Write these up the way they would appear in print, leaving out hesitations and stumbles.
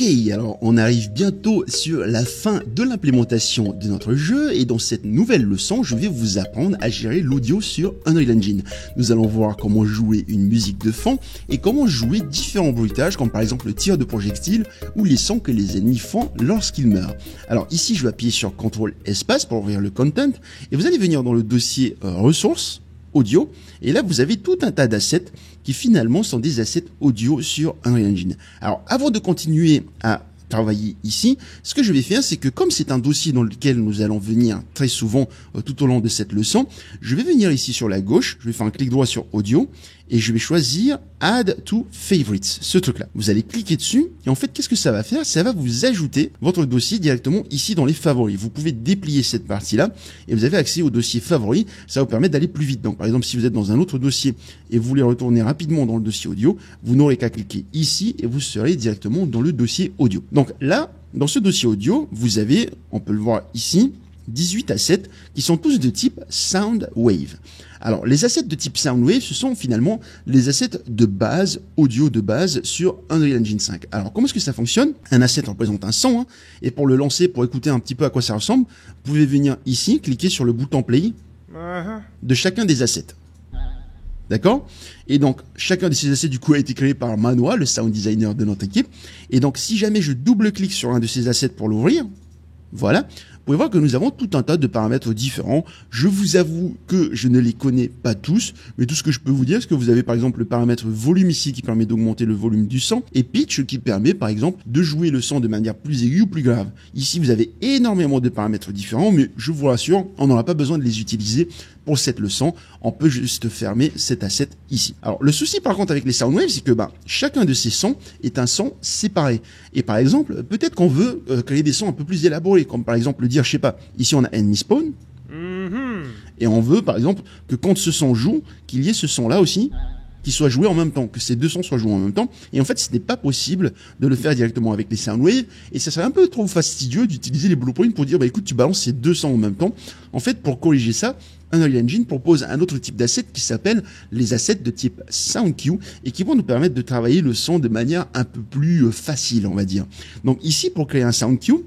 Ok, alors on arrive bientôt sur la fin de l'implémentation de notre jeu et dans cette nouvelle leçon, je vais vous apprendre à gérer l'audio sur Unreal Engine. Nous allons voir comment jouer une musique de fond et comment jouer différents bruitages comme par exemple le tir de projectiles ou les sons que les ennemis font lorsqu'ils meurent. Alors ici, je vais appuyer sur CTRL espace pour ouvrir le content et vous allez venir dans le dossier ressources, audio, et là vous avez tout un tas d'assets qui finalement sont des assets audio sur Unreal Engine. Alors avant de continuer à travailler ici, ce que je vais faire, c'est que comme c'est un dossier dans lequel nous allons venir très souvent tout au long de cette leçon, je vais venir ici sur la gauche, je vais faire un clic droit sur audio et je vais choisir Add to Favorites, ce truc-là. Vous allez cliquer dessus et en fait, qu'est-ce que ça va faire? Ça va vous ajouter votre dossier directement ici dans les favoris. Vous pouvez déplier cette partie-là et vous avez accès au dossier favoris. Ça va vous permettre d'aller plus vite. Donc, par exemple, si vous êtes dans un autre dossier et vous voulez retourner rapidement dans le dossier audio, vous n'aurez qu'à cliquer ici et vous serez directement dans le dossier audio. Donc là, dans ce dossier audio, vous avez, on peut le voir ici, 18 assets qui sont tous de type Soundwave. Alors, les assets de type Soundwave, ce sont finalement les assets de base, audio de base sur Unreal Engine 5. Alors, comment est-ce que ça fonctionne? Un asset représente un son, et pour le lancer, pour écouter un petit peu à quoi ça ressemble, vous pouvez venir ici, cliquer sur le bouton Play de chacun des assets. D'accord? Et donc, chacun de ces assets, du coup, a été créé par Manoa, le sound designer de notre équipe. Et donc, si jamais je double-clique sur un de ces assets pour l'ouvrir, voilà, vous pouvez voir que nous avons tout un tas de paramètres différents. Je vous avoue que je ne les connais pas tous, mais tout ce que je peux vous dire, c'est que vous avez par exemple le paramètre volume ici qui permet d'augmenter le volume du son et pitch qui permet par exemple de jouer le son de manière plus aiguë ou plus grave. Ici, vous avez énormément de paramètres différents, mais je vous rassure, on n'aura pas besoin de les utiliser pour cette leçon. On peut juste fermer cet asset ici. Alors, le souci par contre avec les Soundwaves, c'est que chacun de ces sons est un son séparé. Et par exemple, peut-être qu'on veut créer des sons un peu plus élaborés, comme par exemple dire, je sais pas, ici on a Enemy Spawn, et on veut par exemple que quand ce son joue, qu'il y ait ce son-là aussi, qui soit joué en même temps, que ces deux sons soient joués en même temps. Et en fait, ce n'est pas possible de le faire directement avec les Soundwaves, et ça serait un peu trop fastidieux d'utiliser les blueprints pour dire, écoute, tu balances ces deux sons en même temps. En fait, pour corriger ça, Unreal Engine propose un autre type d'assets qui s'appelle les assets de type SoundCue et qui vont nous permettre de travailler le son de manière un peu plus facile, on va dire. Donc ici, pour créer un SoundCue,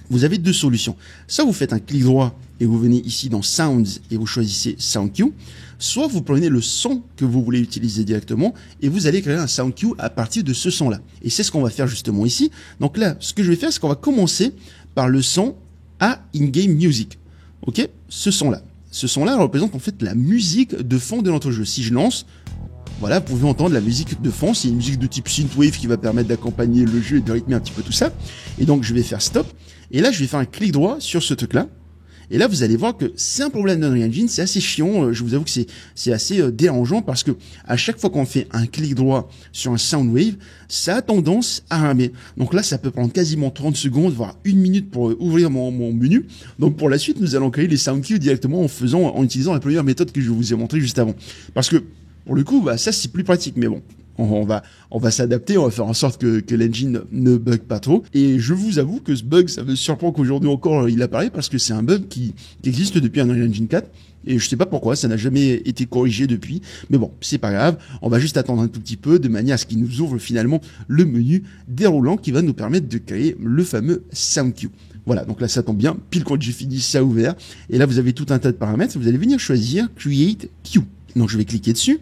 vous avez deux solutions. Soit vous faites un clic droit et vous venez ici dans Sounds et vous choisissez SoundCue, soit vous prenez le son que vous voulez utiliser directement et vous allez créer un SoundCue à partir de ce son-là. Et c'est ce qu'on va faire justement ici. Donc là, ce que je vais faire, c'est qu'on va commencer par le son à In-Game Music. Ok, ce son-là. Ce son-là représente en fait la musique de fond de notre jeu. Si je lance, voilà, vous pouvez entendre la musique de fond. C'est une musique de type synthwave qui va permettre d'accompagner le jeu et de rythmer un petit peu tout ça. Et donc, je vais faire stop. Et là, je vais faire un clic droit sur ce truc-là. Et là, vous allez voir que c'est un problème d'Unreal Engine, c'est assez chiant, je vous avoue que c'est assez dérangeant parce que à chaque fois qu'on fait un clic droit sur un Soundwave, ça a tendance à ramer. Donc là, ça peut prendre quasiment 30 secondes, voire 1 minute pour ouvrir mon menu. Donc pour la suite, nous allons créer les Soundcues directement en utilisant la première méthode que je vous ai montrée juste avant. Parce que, pour le coup, ça c'est plus pratique, mais bon. On va s'adapter, on va faire en sorte que l'engine ne bug pas trop. Et je vous avoue que ce bug, ça me surprend qu'aujourd'hui encore il apparaît parce que c'est un bug qui existe depuis Unreal Engine 4. Et je sais pas pourquoi, ça n'a jamais été corrigé depuis. Mais bon, c'est pas grave. On va juste attendre un tout petit peu de manière à ce qu'il nous ouvre finalement le menu déroulant qui va nous permettre de créer le fameux SoundCue. Voilà, donc là ça tombe bien, pile quand j'ai fini ça ouvert. Et là vous avez tout un tas de paramètres. Vous allez venir choisir Create Cue. Donc je vais cliquer dessus.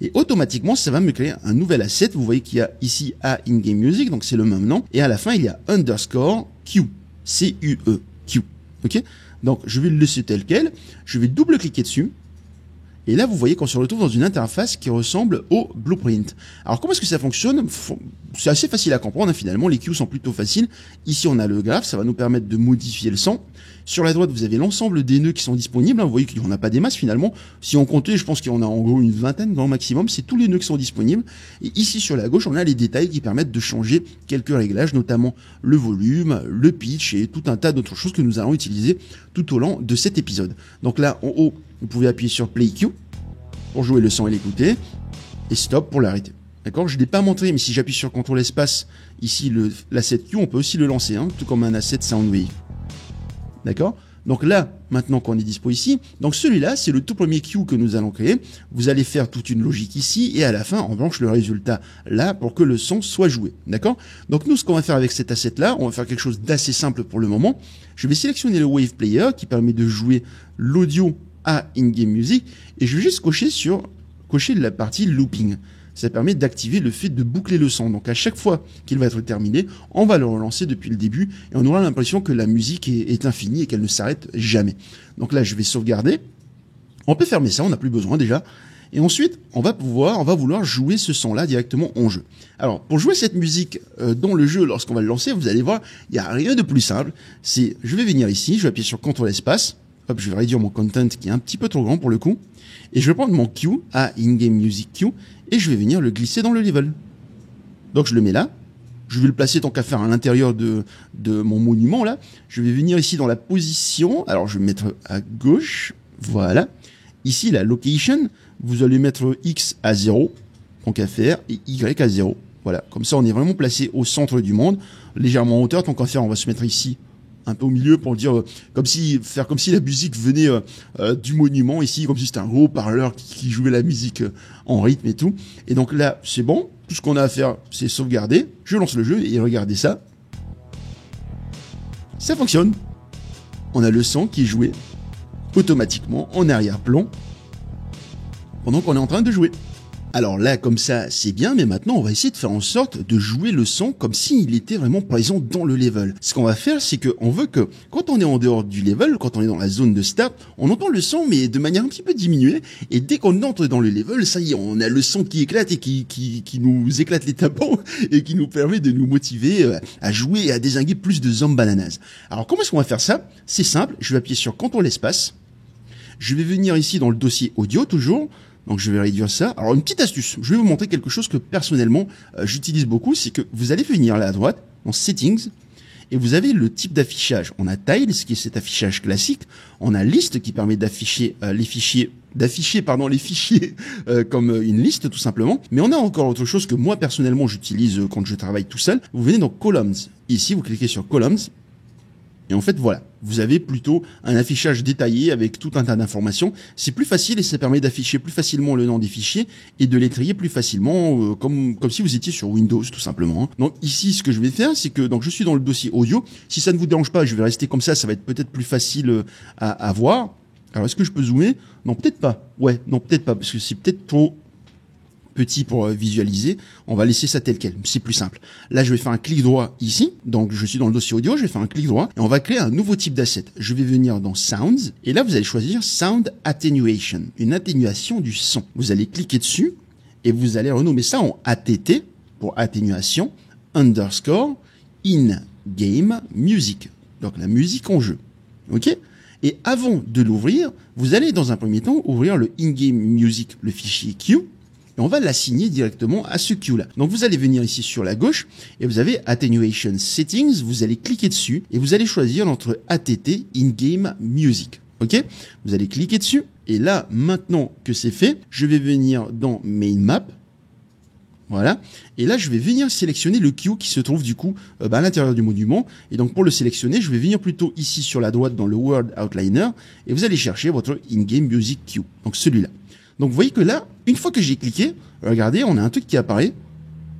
Et automatiquement, ça va me créer un nouvel asset. Vous voyez qu'il y a ici A In-Game Music, donc c'est le même nom. Et à la fin, il y a underscore Q. C-U-E. Q. Ok? Donc, je vais le laisser tel quel. Je vais double-cliquer dessus. Et là, vous voyez qu'on se retrouve dans une interface qui ressemble au blueprint. Alors, comment est-ce que ça fonctionne? C'est assez facile à comprendre, finalement. Les cues sont plutôt faciles. Ici, on a le graphe. Ça va nous permettre de modifier le son. Sur la droite, vous avez l'ensemble des nœuds qui sont disponibles. Vous voyez qu'il n'y en a pas des masses, finalement. Si on comptait, je pense qu'il y en a en gros une vingtaine, grand maximum. C'est tous les nœuds qui sont disponibles. Et ici, sur la gauche, on a les détails qui permettent de changer quelques réglages, notamment le volume, le pitch et tout un tas d'autres choses que nous allons utiliser tout au long de cet épisode. Donc là, en haut, vous pouvez appuyer sur Play Cue pour jouer le son et l'écouter, et Stop pour l'arrêter. D'accord? Je ne l'ai pas montré, mais si j'appuie sur CTRL espace, ici, l'asset Q, on peut aussi le lancer, tout comme un asset Soundwave. D'accord? Donc là, maintenant qu'on est dispo ici, donc celui-là, c'est le tout premier cue que nous allons créer. Vous allez faire toute une logique ici et à la fin, on branche le résultat là pour que le son soit joué. D'accord? Donc nous, ce qu'on va faire avec cet asset-là, on va faire quelque chose d'assez simple pour le moment. Je vais sélectionner le Wave Player qui permet de jouer l'audio à in-game music et je vais juste cocher la partie looping. Ça permet d'activer le fait de boucler le son. Donc à chaque fois qu'il va être terminé, on va le relancer depuis le début et on aura l'impression que la musique est infinie et qu'elle ne s'arrête jamais. Donc là, je vais sauvegarder. On peut fermer ça, on n'a plus besoin déjà. Et ensuite, on va vouloir jouer ce son-là directement en jeu. Alors, pour jouer cette musique dans le jeu, lorsqu'on va le lancer, vous allez voir, il n'y a rien de plus simple. Je vais venir ici, je vais appuyer sur CTRL espace. Hop, je vais réduire mon content qui est un petit peu trop grand pour le coup. Et je vais prendre mon cue à in-game music cue et je vais venir le glisser dans le level. Donc je le mets là. Je vais le placer tant qu'à faire à l'intérieur de mon monument là. Je vais venir ici dans la position. Alors je vais mettre à gauche. Voilà. Ici la location. Vous allez mettre X à 0 tant qu'à faire et Y à 0. Voilà. Comme ça on est vraiment placé au centre du monde. Légèrement en hauteur tant qu'à faire on va se mettre ici un peu au milieu pour dire faire comme si la musique venait du monument ici, comme si c'était un gros parleur qui jouait la musique en rythme et tout. Et donc là, c'est bon. Tout ce qu'on a à faire, c'est sauvegarder. Je lance le jeu et regardez ça. Ça fonctionne. On a le son qui est joué automatiquement en arrière-plan pendant qu'on est en train de jouer. Alors là, comme ça, c'est bien, mais maintenant, on va essayer de faire en sorte de jouer le son comme s'il était vraiment présent dans le level. Ce qu'on va faire, c'est qu'on veut que, quand on est en dehors du level, quand on est dans la zone de start, on entend le son, mais de manière un petit peu diminuée, et dès qu'on entre dans le level, ça y est, on a le son qui éclate et qui nous éclate les tympans, et qui nous permet de nous motiver à jouer et à dézinguer plus de zombies bananas. Alors, comment est-ce qu'on va faire ça? C'est simple, je vais appuyer sur CTRL espace, je vais venir ici dans le dossier audio, toujours. Donc je vais réduire ça. Alors une petite astuce, je vais vous montrer quelque chose que personnellement j'utilise beaucoup, c'est que vous allez venir là à droite, dans Settings, et vous avez le type d'affichage. On a Tiles, qui est cet affichage classique. On a List, qui permet d'afficher les fichiers comme une liste tout simplement. Mais on a encore autre chose que moi personnellement j'utilise quand je travaille tout seul. Vous venez dans Columns. Ici, vous cliquez sur Columns. Et en fait, voilà, vous avez plutôt un affichage détaillé avec tout un tas d'informations. C'est plus facile et ça permet d'afficher plus facilement le nom des fichiers et de les trier plus facilement, comme si vous étiez sur Windows, tout simplement. Hein. Donc ici, ce que je vais faire, c'est que je suis dans le dossier audio. Si ça ne vous dérange pas, je vais rester comme ça va être peut-être plus facile à voir. Alors, est-ce que je peux zoomer? Non, peut-être pas. Ouais, non, peut-être pas, parce que c'est peut-être trop petit pour visualiser. On va laisser ça tel quel, c'est plus simple. Là, je vais faire un clic droit ici. Donc, je suis dans le dossier audio, je vais faire un clic droit et on va créer un nouveau type d'asset. Je vais venir dans Sounds et là, vous allez choisir Sound Attenuation, une atténuation du son. Vous allez cliquer dessus et vous allez renommer ça en ATT pour atténuation underscore in-game music. Donc, la musique en jeu. OK? Et avant de l'ouvrir, vous allez dans un premier temps ouvrir le in-game music, le fichier Q. Et on va l'assigner directement à ce cue-là. Donc vous allez venir ici sur la gauche et vous avez Attenuation Settings, vous allez cliquer dessus et vous allez choisir notre ATT In-Game Music. Ok? Vous allez cliquer dessus et là, maintenant que c'est fait, je vais venir dans Main Map. Voilà. Et là, je vais venir sélectionner le cue qui se trouve du coup à l'intérieur du monument. Et donc pour le sélectionner, je vais venir plutôt ici sur la droite dans le Word Outliner et vous allez chercher votre In-Game Music cue. Donc celui-là. Donc vous voyez que là, une fois que j'ai cliqué, regardez, on a un truc qui apparaît.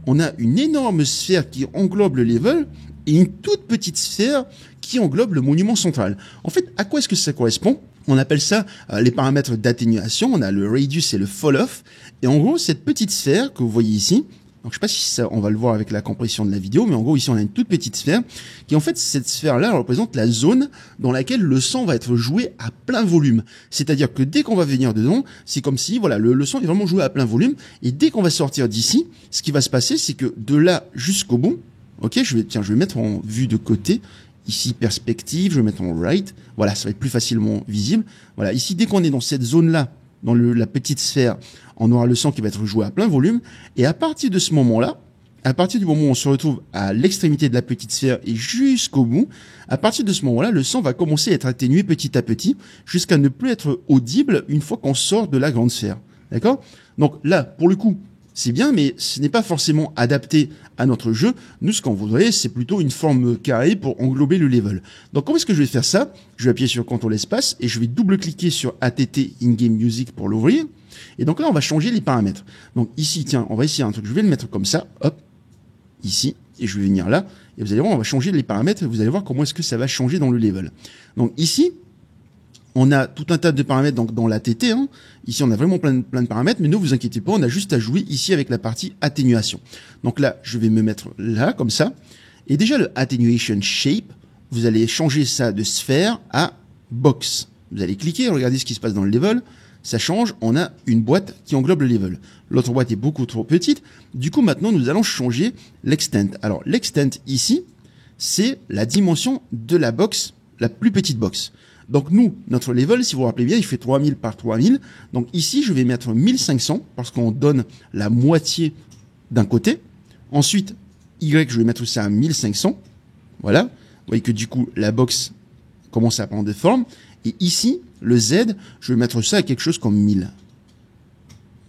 On a une énorme sphère qui englobe le level et une toute petite sphère qui englobe le monument central. En fait, à quoi est-ce que ça correspond? On appelle ça les paramètres d'atténuation. On a le radius et le fall-off. Et en gros, cette petite sphère que vous voyez ici, donc je sais pas si ça, on va le voir avec la compression de la vidéo, mais en gros ici on a une toute petite sphère qui en fait cette sphère-là représente la zone dans laquelle le son va être joué à plein volume. C'est-à-dire que dès qu'on va venir dedans, c'est comme si voilà le son est vraiment joué à plein volume et dès qu'on va sortir d'ici, ce qui va se passer c'est que de là jusqu'au bout, ok, je vais mettre en vue de côté. Ici, perspective, je vais mettre en right. Voilà, ça va être plus facilement visible. Voilà, ici, dès qu'on est dans cette zone-là, dans la petite sphère, on aura le son qui va être joué à plein volume. Et à partir de ce moment-là, à partir du moment où on se retrouve à l'extrémité de la petite sphère et jusqu'au bout, à partir de ce moment-là, le son va commencer à être atténué petit à petit jusqu'à ne plus être audible une fois qu'on sort de la grande sphère. D'accord? Donc là, pour le coup, c'est bien, mais ce n'est pas forcément adapté à notre jeu. Nous, ce qu'on voudrait, c'est plutôt une forme carrée pour englober le level. Donc, comment est-ce que je vais faire ça? Je vais appuyer sur CTRL espace et je vais double-cliquer sur ATT In-Game Music pour l'ouvrir. Et donc là, on va changer les paramètres. Donc ici, tiens, on va essayer un truc. Je vais le mettre comme ça, hop, ici, et je vais venir là. Et vous allez voir, on va changer les paramètres. Vous allez voir comment est-ce que ça va changer dans le level. Donc ici, on a tout un tas de paramètres donc dans l'ATT. Hein. Ici, on a vraiment plein de paramètres, mais ne vous inquiétez pas, on a juste à jouer ici avec la partie atténuation. Donc là, je vais me mettre là, comme ça. Et déjà, le Attenuation Shape, vous allez changer ça de sphère à box. Vous allez cliquer, regardez ce qui se passe dans le level. Ça change, on a une boîte qui englobe le level. L'autre boîte est beaucoup trop petite. Du coup, maintenant, nous allons changer l'extent. Alors, l'extent ici, c'est la dimension de la box, la plus petite box. Donc, nous, notre level, si vous vous rappelez bien, il fait 3000 par 3000. Donc, ici, je vais mettre 1500 parce qu'on donne la moitié d'un côté. Ensuite, Y, je vais mettre ça à 1500. Voilà. Vous voyez que du coup, la box commence à prendre des formes. Et ici, le Z, je vais mettre ça à quelque chose comme 1000.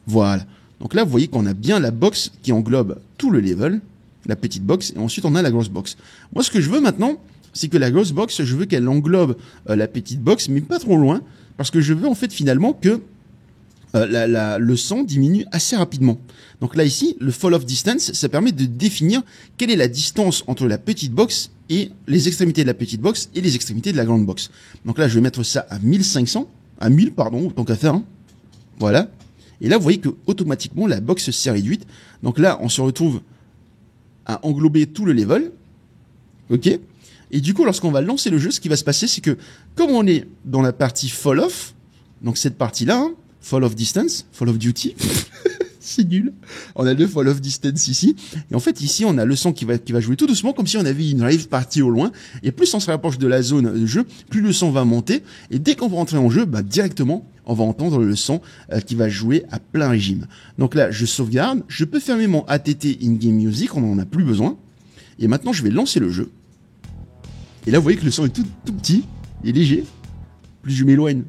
Voilà. Donc là, vous voyez qu'on a bien la box qui englobe tout le level, la petite box, et ensuite on a la grosse box. Moi, ce que je veux maintenant, c'est que la grosse box, je veux qu'elle englobe la petite box, mais pas trop loin, parce que je veux en fait finalement que le son diminue assez rapidement. Donc là, ici, le fall of distance, ça permet de définir quelle est la distance entre la petite box et les extrémités de la petite box et les extrémités de la grande box. Donc là, je vais mettre ça à 1500, à 1000, pardon, tant qu'à faire. Hein. Voilà. Et là, vous voyez que automatiquement, la box s'est réduite. Donc là, on se retrouve à englober tout le level. OK? Et du coup, lorsqu'on va lancer le jeu, ce qui va se passer, c'est que comme on est dans la partie fall off, donc cette partie-là, hein, fall of distance, fall of duty, c'est nul. On a le fall of distance ici. Et en fait, ici, on a le son qui va jouer tout doucement, comme si on avait une rave party au loin. Et plus on se rapproche de la zone de jeu, plus le son va monter. Et dès qu'on va entrer en jeu, bah, directement, on va entendre le son qui va jouer à plein régime. Donc là, je sauvegarde. Je peux fermer mon ATT In-Game Music. On n'en a plus besoin. Et maintenant, je vais lancer le jeu. Et là, vous voyez que le son est tout petit et léger. Plus je m'éloigne,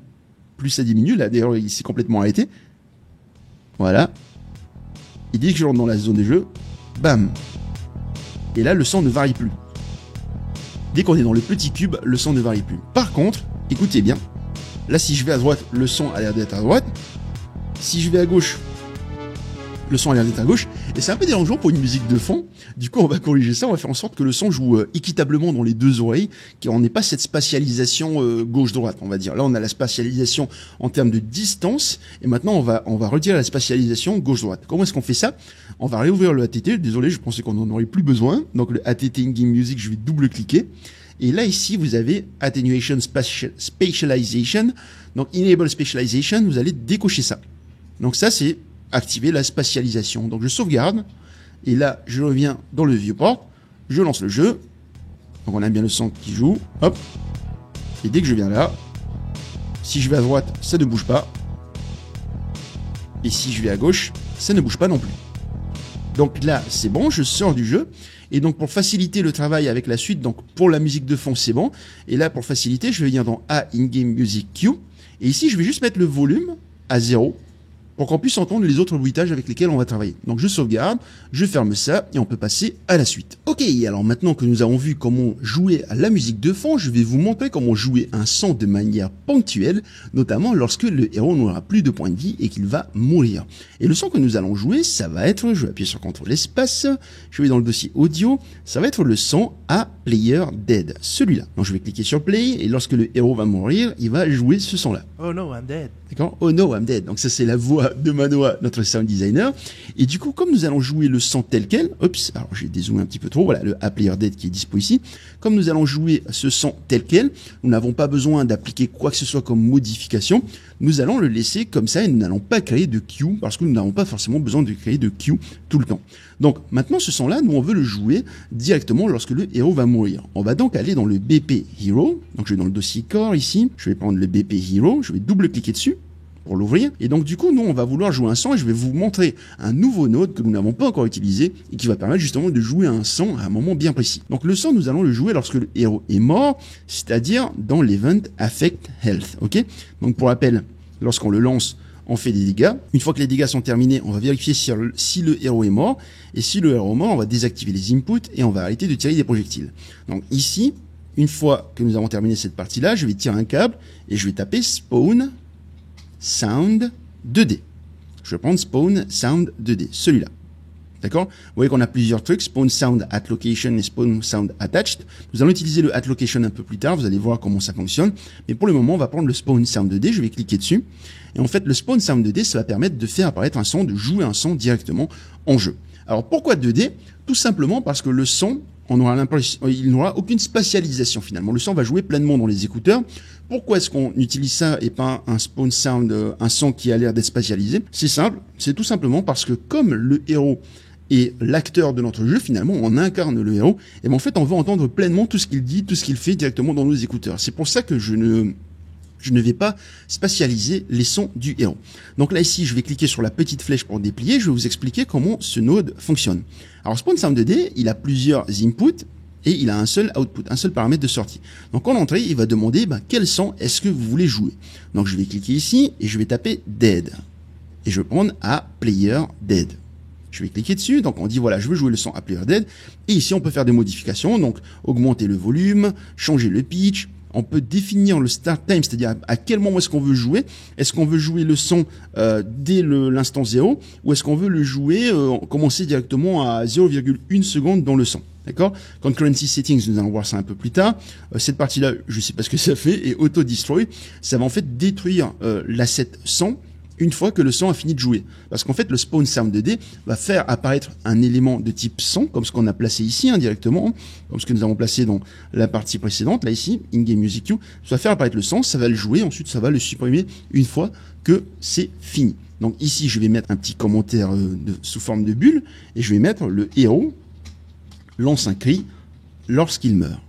plus ça diminue. Là, d'ailleurs, il s'est complètement arrêté. Voilà. Et dès que je rentre dans la zone des jeux, bam. Et là, le son ne varie plus. Dès qu'on est dans le petit cube, le son ne varie plus. Par contre, écoutez bien. Là, si je vais à droite, le son a l'air d'être à droite. Si je vais à gauche, le son a l'air d'être à gauche. Et c'est un peu dérangeant pour une musique de fond. Du coup, on va corriger ça. On va faire en sorte que le son joue équitablement dans les deux oreilles. Qu'on n'ait pas cette spatialisation gauche-droite, on va dire. Là, on a la spatialisation en termes de distance. Et maintenant, on va retirer la spatialisation gauche-droite. Comment est-ce qu'on fait ça? On va réouvrir le ATT. Désolé, je pensais qu'on n'en aurait plus besoin. Donc, le ATT In-Game Music, je vais double-cliquer. Et là, ici, vous avez Attenuation Spatialization. Donc, Enable Spatialization, vous allez décocher ça. Donc, ça, c'est activer la spatialisation. Donc, je sauvegarde. Et là, je reviens dans le viewport. Je lance le jeu. Donc, on a bien le son qui joue. Hop. Et dès que je viens là, si je vais à droite, ça ne bouge pas. Et si je vais à gauche, ça ne bouge pas non plus. Donc là, c'est bon, je sors du jeu. Et donc, pour faciliter le travail avec la suite, donc pour la musique de fond, c'est bon. Et là, pour faciliter, je vais venir dans A In-Game Music Q. Et ici, je vais juste mettre le volume à 0 pour qu'on puisse entendre les autres bruitages avec lesquels on va travailler. Donc, je sauvegarde, je ferme ça et on peut passer à la suite. Ok, alors maintenant que nous avons vu comment jouer à la musique de fond, je vais vous montrer comment jouer un son de manière ponctuelle, notamment lorsque le héros n'aura plus de points de vie et qu'il va mourir. Et le son que nous allons jouer, ça va être, je vais appuyer sur CTRL espace, je vais dans le dossier audio, ça va être le son à Player Dead, celui-là. Donc je vais cliquer sur Play et lorsque le héros va mourir, il va jouer ce son-là. Oh no, I'm dead. D'accord? Oh no, I'm dead. Donc ça c'est la voix de Manoa, notre sound designer. Et du coup, comme nous allons jouer le son tel quel, oups, alors j'ai dézoomé un petit peu trop, voilà le A Player Dead qui est dispo ici. Comme nous allons jouer ce son tel quel, nous n'avons pas besoin d'appliquer quoi que ce soit comme modification. Nous allons le laisser comme ça et nous n'allons pas créer de cue parce que nous n'avons pas forcément besoin de créer de cue tout le temps. Donc maintenant ce son-là, nous on veut le jouer directement lorsque le héros va mourir. On va donc aller dans le BP Hero. Donc je vais dans le dossier Core ici, je vais prendre le BP Hero, je vais double-cliquer dessus pour l'ouvrir. Et donc du coup, nous, on va vouloir jouer un son et je vais vous montrer un nouveau node que nous n'avons pas encore utilisé et qui va permettre justement de jouer un son à un moment bien précis. Donc le son, nous allons le jouer lorsque le héros est mort, c'est-à-dire dans l'event Affect Health. Ok? Donc pour rappel, lorsqu'on le lance, on fait des dégâts. Une fois que les dégâts sont terminés, on va vérifier si le héros est mort. Et si le héros est mort, on va désactiver les inputs et on va arrêter de tirer des projectiles. Donc ici, une fois que nous avons terminé cette partie-là, je vais tirer un câble et je vais taper Spawn Sound 2D. Je vais prendre Spawn Sound 2D, celui-là. D'accord? Vous voyez qu'on a plusieurs trucs, Spawn Sound at Location et Spawn Sound Attached. Nous allons utiliser le at Location un peu plus tard, vous allez voir comment ça fonctionne. Mais pour le moment, on va prendre le Spawn Sound 2D, je vais cliquer dessus. Et en fait, le Spawn Sound 2D, ça va permettre de faire apparaître un son, de jouer un son directement en jeu. Alors pourquoi 2D? Tout simplement parce que le son, il n'aura aucune spatialisation finalement. Le son va jouer pleinement dans les écouteurs. Pourquoi est-ce qu'on utilise ça et pas un spawn sound, un son qui a l'air d'être spatialisé? C'est simple, c'est tout simplement parce que comme le héros est l'acteur de notre jeu, finalement, on incarne le héros, et bien en fait, on veut entendre pleinement tout ce qu'il dit, tout ce qu'il fait directement dans nos écouteurs. C'est pour ça que je ne vais pas spatialiser les sons du héros. Donc là, ici, je vais cliquer sur la petite flèche pour déplier. Je vais vous expliquer comment ce node fonctionne. Alors, Spawn Sound 2D, il a plusieurs inputs et il a un seul output, un seul paramètre de sortie. Donc, en entrée, il va demander quel son est-ce que vous voulez jouer. Donc, je vais cliquer ici et je vais taper Dead. Et je vais prendre à Player Dead. Je vais cliquer dessus, donc on dit voilà, je veux jouer le son à Player Dead. Et ici, on peut faire des modifications, donc augmenter le volume, changer le pitch. On peut définir le start time, c'est-à-dire à quel moment est-ce qu'on veut jouer. Est-ce qu'on veut jouer le son dès l'instant 0 ou est-ce qu'on veut le jouer, commencer directement à 0,1 seconde dans le son. D'accord? Concurrency settings, nous allons voir ça un peu plus tard. Cette partie-là, je sais pas ce que ça fait. Et auto destroy, ça va en fait détruire l'asset son une fois que le son a fini de jouer. Parce qu'en fait, le Spawn Sound 2D va faire apparaître un élément de type son, comme ce qu'on a placé ici indirectement, comme ce que nous avons placé dans la partie précédente, là ici, In-Game Music Cue. Ça va faire apparaître le son, ça va le jouer, ensuite ça va le supprimer une fois que c'est fini. Donc ici, je vais mettre un petit commentaire sous forme de bulle, et je vais mettre le héros lance un cri lorsqu'il meurt.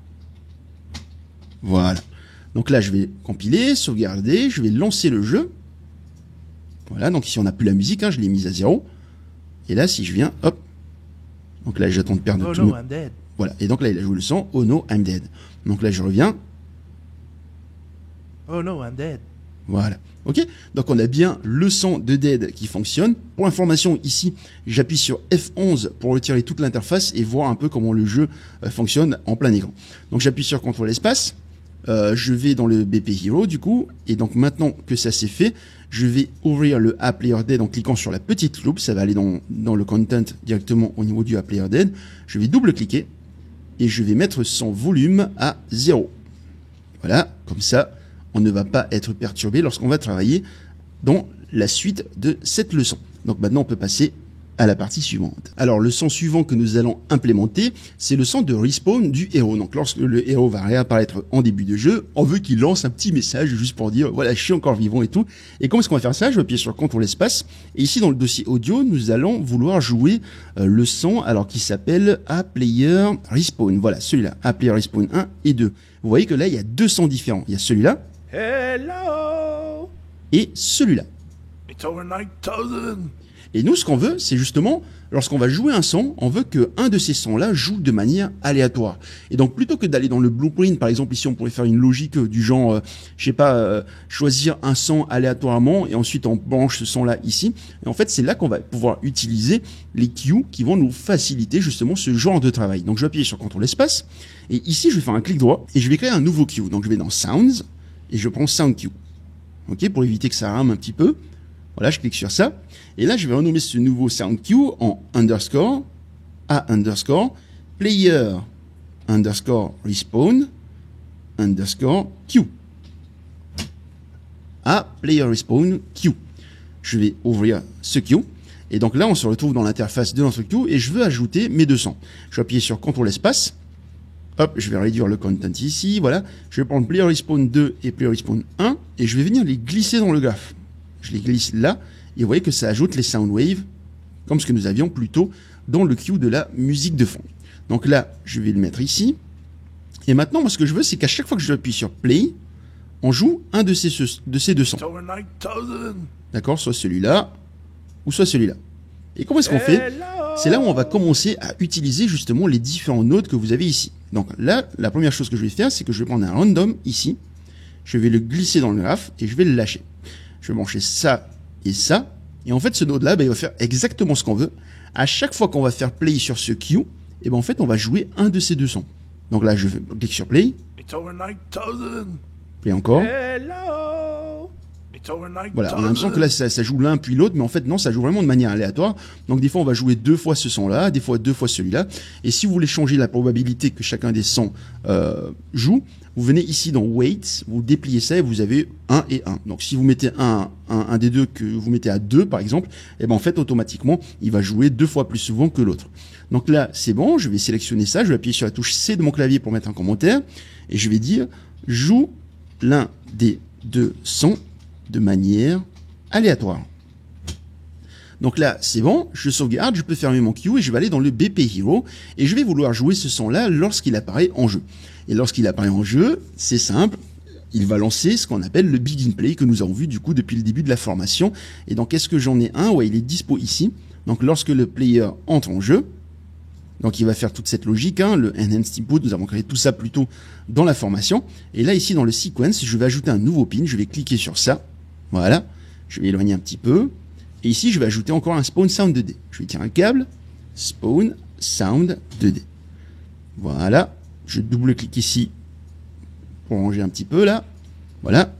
Voilà. Donc là, je vais compiler, sauvegarder, je vais lancer le jeu. Voilà, donc ici on n'a plus la musique, je l'ai mise à 0. Et là, si je viens, hop. Donc là, j'attends de perdre Oh tout. no, I'm dead. Voilà, et donc là, il a joué le son, oh no, I'm dead. Donc là, je reviens. Oh no, I'm dead. Voilà, ok. Donc on a bien le son de Dead qui fonctionne. Pour information, ici, j'appuie sur F11 pour retirer toute l'interface et voir un peu comment le jeu fonctionne en plein écran. Donc j'appuie sur CTRL espace. Je vais dans le BP Hero du coup, et donc maintenant que ça c'est fait, je vais ouvrir le App Player Dead en cliquant sur la petite loupe, ça va aller dans le content directement au niveau du App Player Dead. Je vais double-cliquer et je vais mettre son volume à 0. Voilà, comme ça, on ne va pas être perturbé lorsqu'on va travailler dans la suite de cette leçon. Donc maintenant, on peut passer à la partie suivante. Alors le son suivant que nous allons implémenter, c'est le son de respawn du héros. Donc lorsque le héros va réapparaître en début de jeu, on veut qu'il lance un petit message juste pour dire voilà, je suis encore vivant et tout. Et comment est-ce qu'on va faire ça? Je vais appuyer sur CTRL espace. Et ici dans le dossier audio, nous allons vouloir jouer le son alors qui s'appelle A-Player Respawn. Voilà, celui-là, A-Player Respawn 1 et 2. Vous voyez que là, il y a deux sons différents. Il y a celui-là Hello. et celui-là. It's over 9000. Et nous, ce qu'on veut, c'est justement, lorsqu'on va jouer un son, on veut qu'un de ces sons-là joue de manière aléatoire. Et donc, plutôt que d'aller dans le blueprint, par exemple, ici, on pourrait faire une logique du genre, je sais pas, choisir un son aléatoirement, et ensuite on branche ce son-là ici. Et en fait, c'est là qu'on va pouvoir utiliser les cues qui vont nous faciliter justement ce genre de travail. Donc, je vais appuyer sur CTRL espace, et ici, je vais faire un clic droit, et je vais créer un nouveau cue. Donc, je vais dans Sounds, et je prends Sound Cue. Ok, pour éviter que ça rame un petit peu. Voilà, je clique sur ça. Et là, je vais renommer ce nouveau sound cue en underscore, A underscore, player underscore respawn underscore cue. A player respawn cue. Je vais ouvrir ce cue. Et donc là, on se retrouve dans l'interface de notre cue et je veux ajouter mes deux sons. Je vais appuyer sur CTRL espace. Hop, je vais réduire le content ici. Voilà. Je vais prendre player respawn 2 et player respawn 1 et je vais venir les glisser dans le graphe. Je les glisse là, et vous voyez que ça ajoute les sound waves, comme ce que nous avions plus tôt dans le cue de la musique de fond. Donc là, je vais le mettre ici. Et maintenant, moi, ce que je veux, c'est qu'à chaque fois que je appuie sur play, on joue un de ces deux sons. D'accord? Soit celui-là, ou soit celui-là. Et comment est-ce qu'on fait? C'est là où on va commencer à utiliser justement les différents notes que vous avez ici. Donc là, la première chose que je vais faire, c'est que je vais prendre un random ici. Je vais le glisser dans le graphe et je vais le lâcher. Je vais brancher ça et ça. Et en fait, ce node-là, il va faire exactement ce qu'on veut. À chaque fois qu'on va faire play sur ce Q, et en fait, on va jouer un de ces deux sons. Donc là, je clique sur play. It's over 9000. Play encore. Hello. It's over 9000. Voilà, on a l'impression que là, ça joue l'un puis l'autre, mais en fait, non, ça joue vraiment de manière aléatoire. Donc des fois, on va jouer 2 fois ce son-là, des fois 2 fois celui-là. Et si vous voulez changer la probabilité que chacun des sons joue, vous venez ici dans Weights, vous dépliez ça et vous avez 1 et 1. Donc si vous mettez un des deux que vous mettez à 2 par exemple, et en fait automatiquement il va jouer 2 fois plus souvent que l'autre. Donc là c'est bon, je vais sélectionner ça, je vais appuyer sur la touche C de mon clavier pour mettre un commentaire et je vais dire joue l'un des deux sons de manière aléatoire. Donc là, c'est bon, je sauvegarde, je peux fermer mon queue et je vais aller dans le BP Hero et je vais vouloir jouer ce son-là lorsqu'il apparaît en jeu. Et lorsqu'il apparaît en jeu, c'est simple, il va lancer ce qu'on appelle le Begin Play que nous avons vu du coup depuis le début de la formation. Et donc, est-ce que j'en ai un? Ouais, il est dispo ici. Donc, lorsque le player entre en jeu, donc il va faire toute cette logique, hein, le Enhanced Input, nous avons créé tout ça plus tôt dans la formation. Et là, ici, dans le Sequence, je vais ajouter un nouveau pin, je vais cliquer sur ça. Voilà, je vais éloigner un petit peu. Et ici, je vais ajouter encore un Spawn Sound 2D. Je vais tirer un câble, Spawn Sound 2D. Voilà, je double-clique ici pour ranger un petit peu là. Voilà.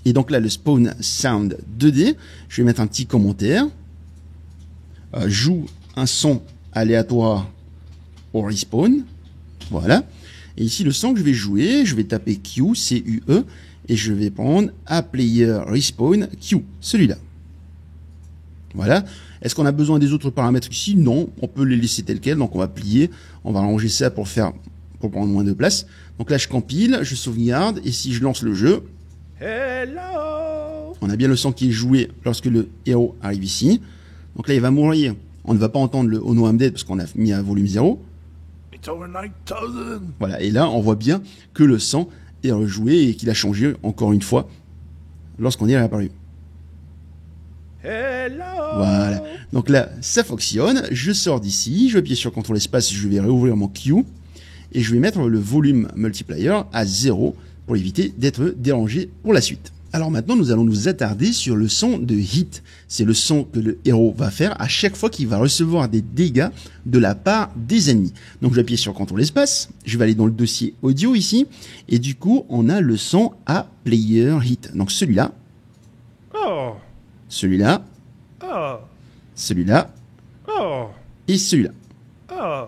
Et donc là, le Spawn Sound 2D, je vais mettre un petit commentaire. Joue un son aléatoire au respawn. Voilà. Et ici, le son que je vais jouer, je vais taper Q, C-U-E, et je vais prendre A Player Respawn Q, celui-là. Voilà. Est-ce qu'on a besoin des autres paramètres ici? Non, on peut les laisser tels quels. Donc on va plier, on va ranger ça pour prendre moins de place. Donc là je compile, je sauvegarde et si je lance le jeu, Hello. on a bien le son qui est joué lorsque le héros arrive ici. Donc là il va mourir. On ne va pas entendre le Oh no I'm dead parce qu'on a mis à volume 0. It's over 9000. Voilà, et là on voit bien que le son est rejoué et qu'il a changé encore une fois lorsqu'on est réapparu. Hello. Voilà. Donc là, ça fonctionne. Je sors d'ici, je vais appuyer sur CTRL espace, je vais réouvrir mon queue et je vais mettre le volume multiplier à 0 pour éviter d'être dérangé pour la suite. Alors maintenant, nous allons nous attarder sur le son de hit. C'est le son que le héros va faire à chaque fois qu'il va recevoir des dégâts de la part des ennemis. Donc je vais appuyer sur CTRL espace, je vais aller dans le dossier audio ici et du coup, on a le son à player hit. Donc celui-là. Oh. Celui-là, Oh. celui-là Oh. et celui-là. Oh.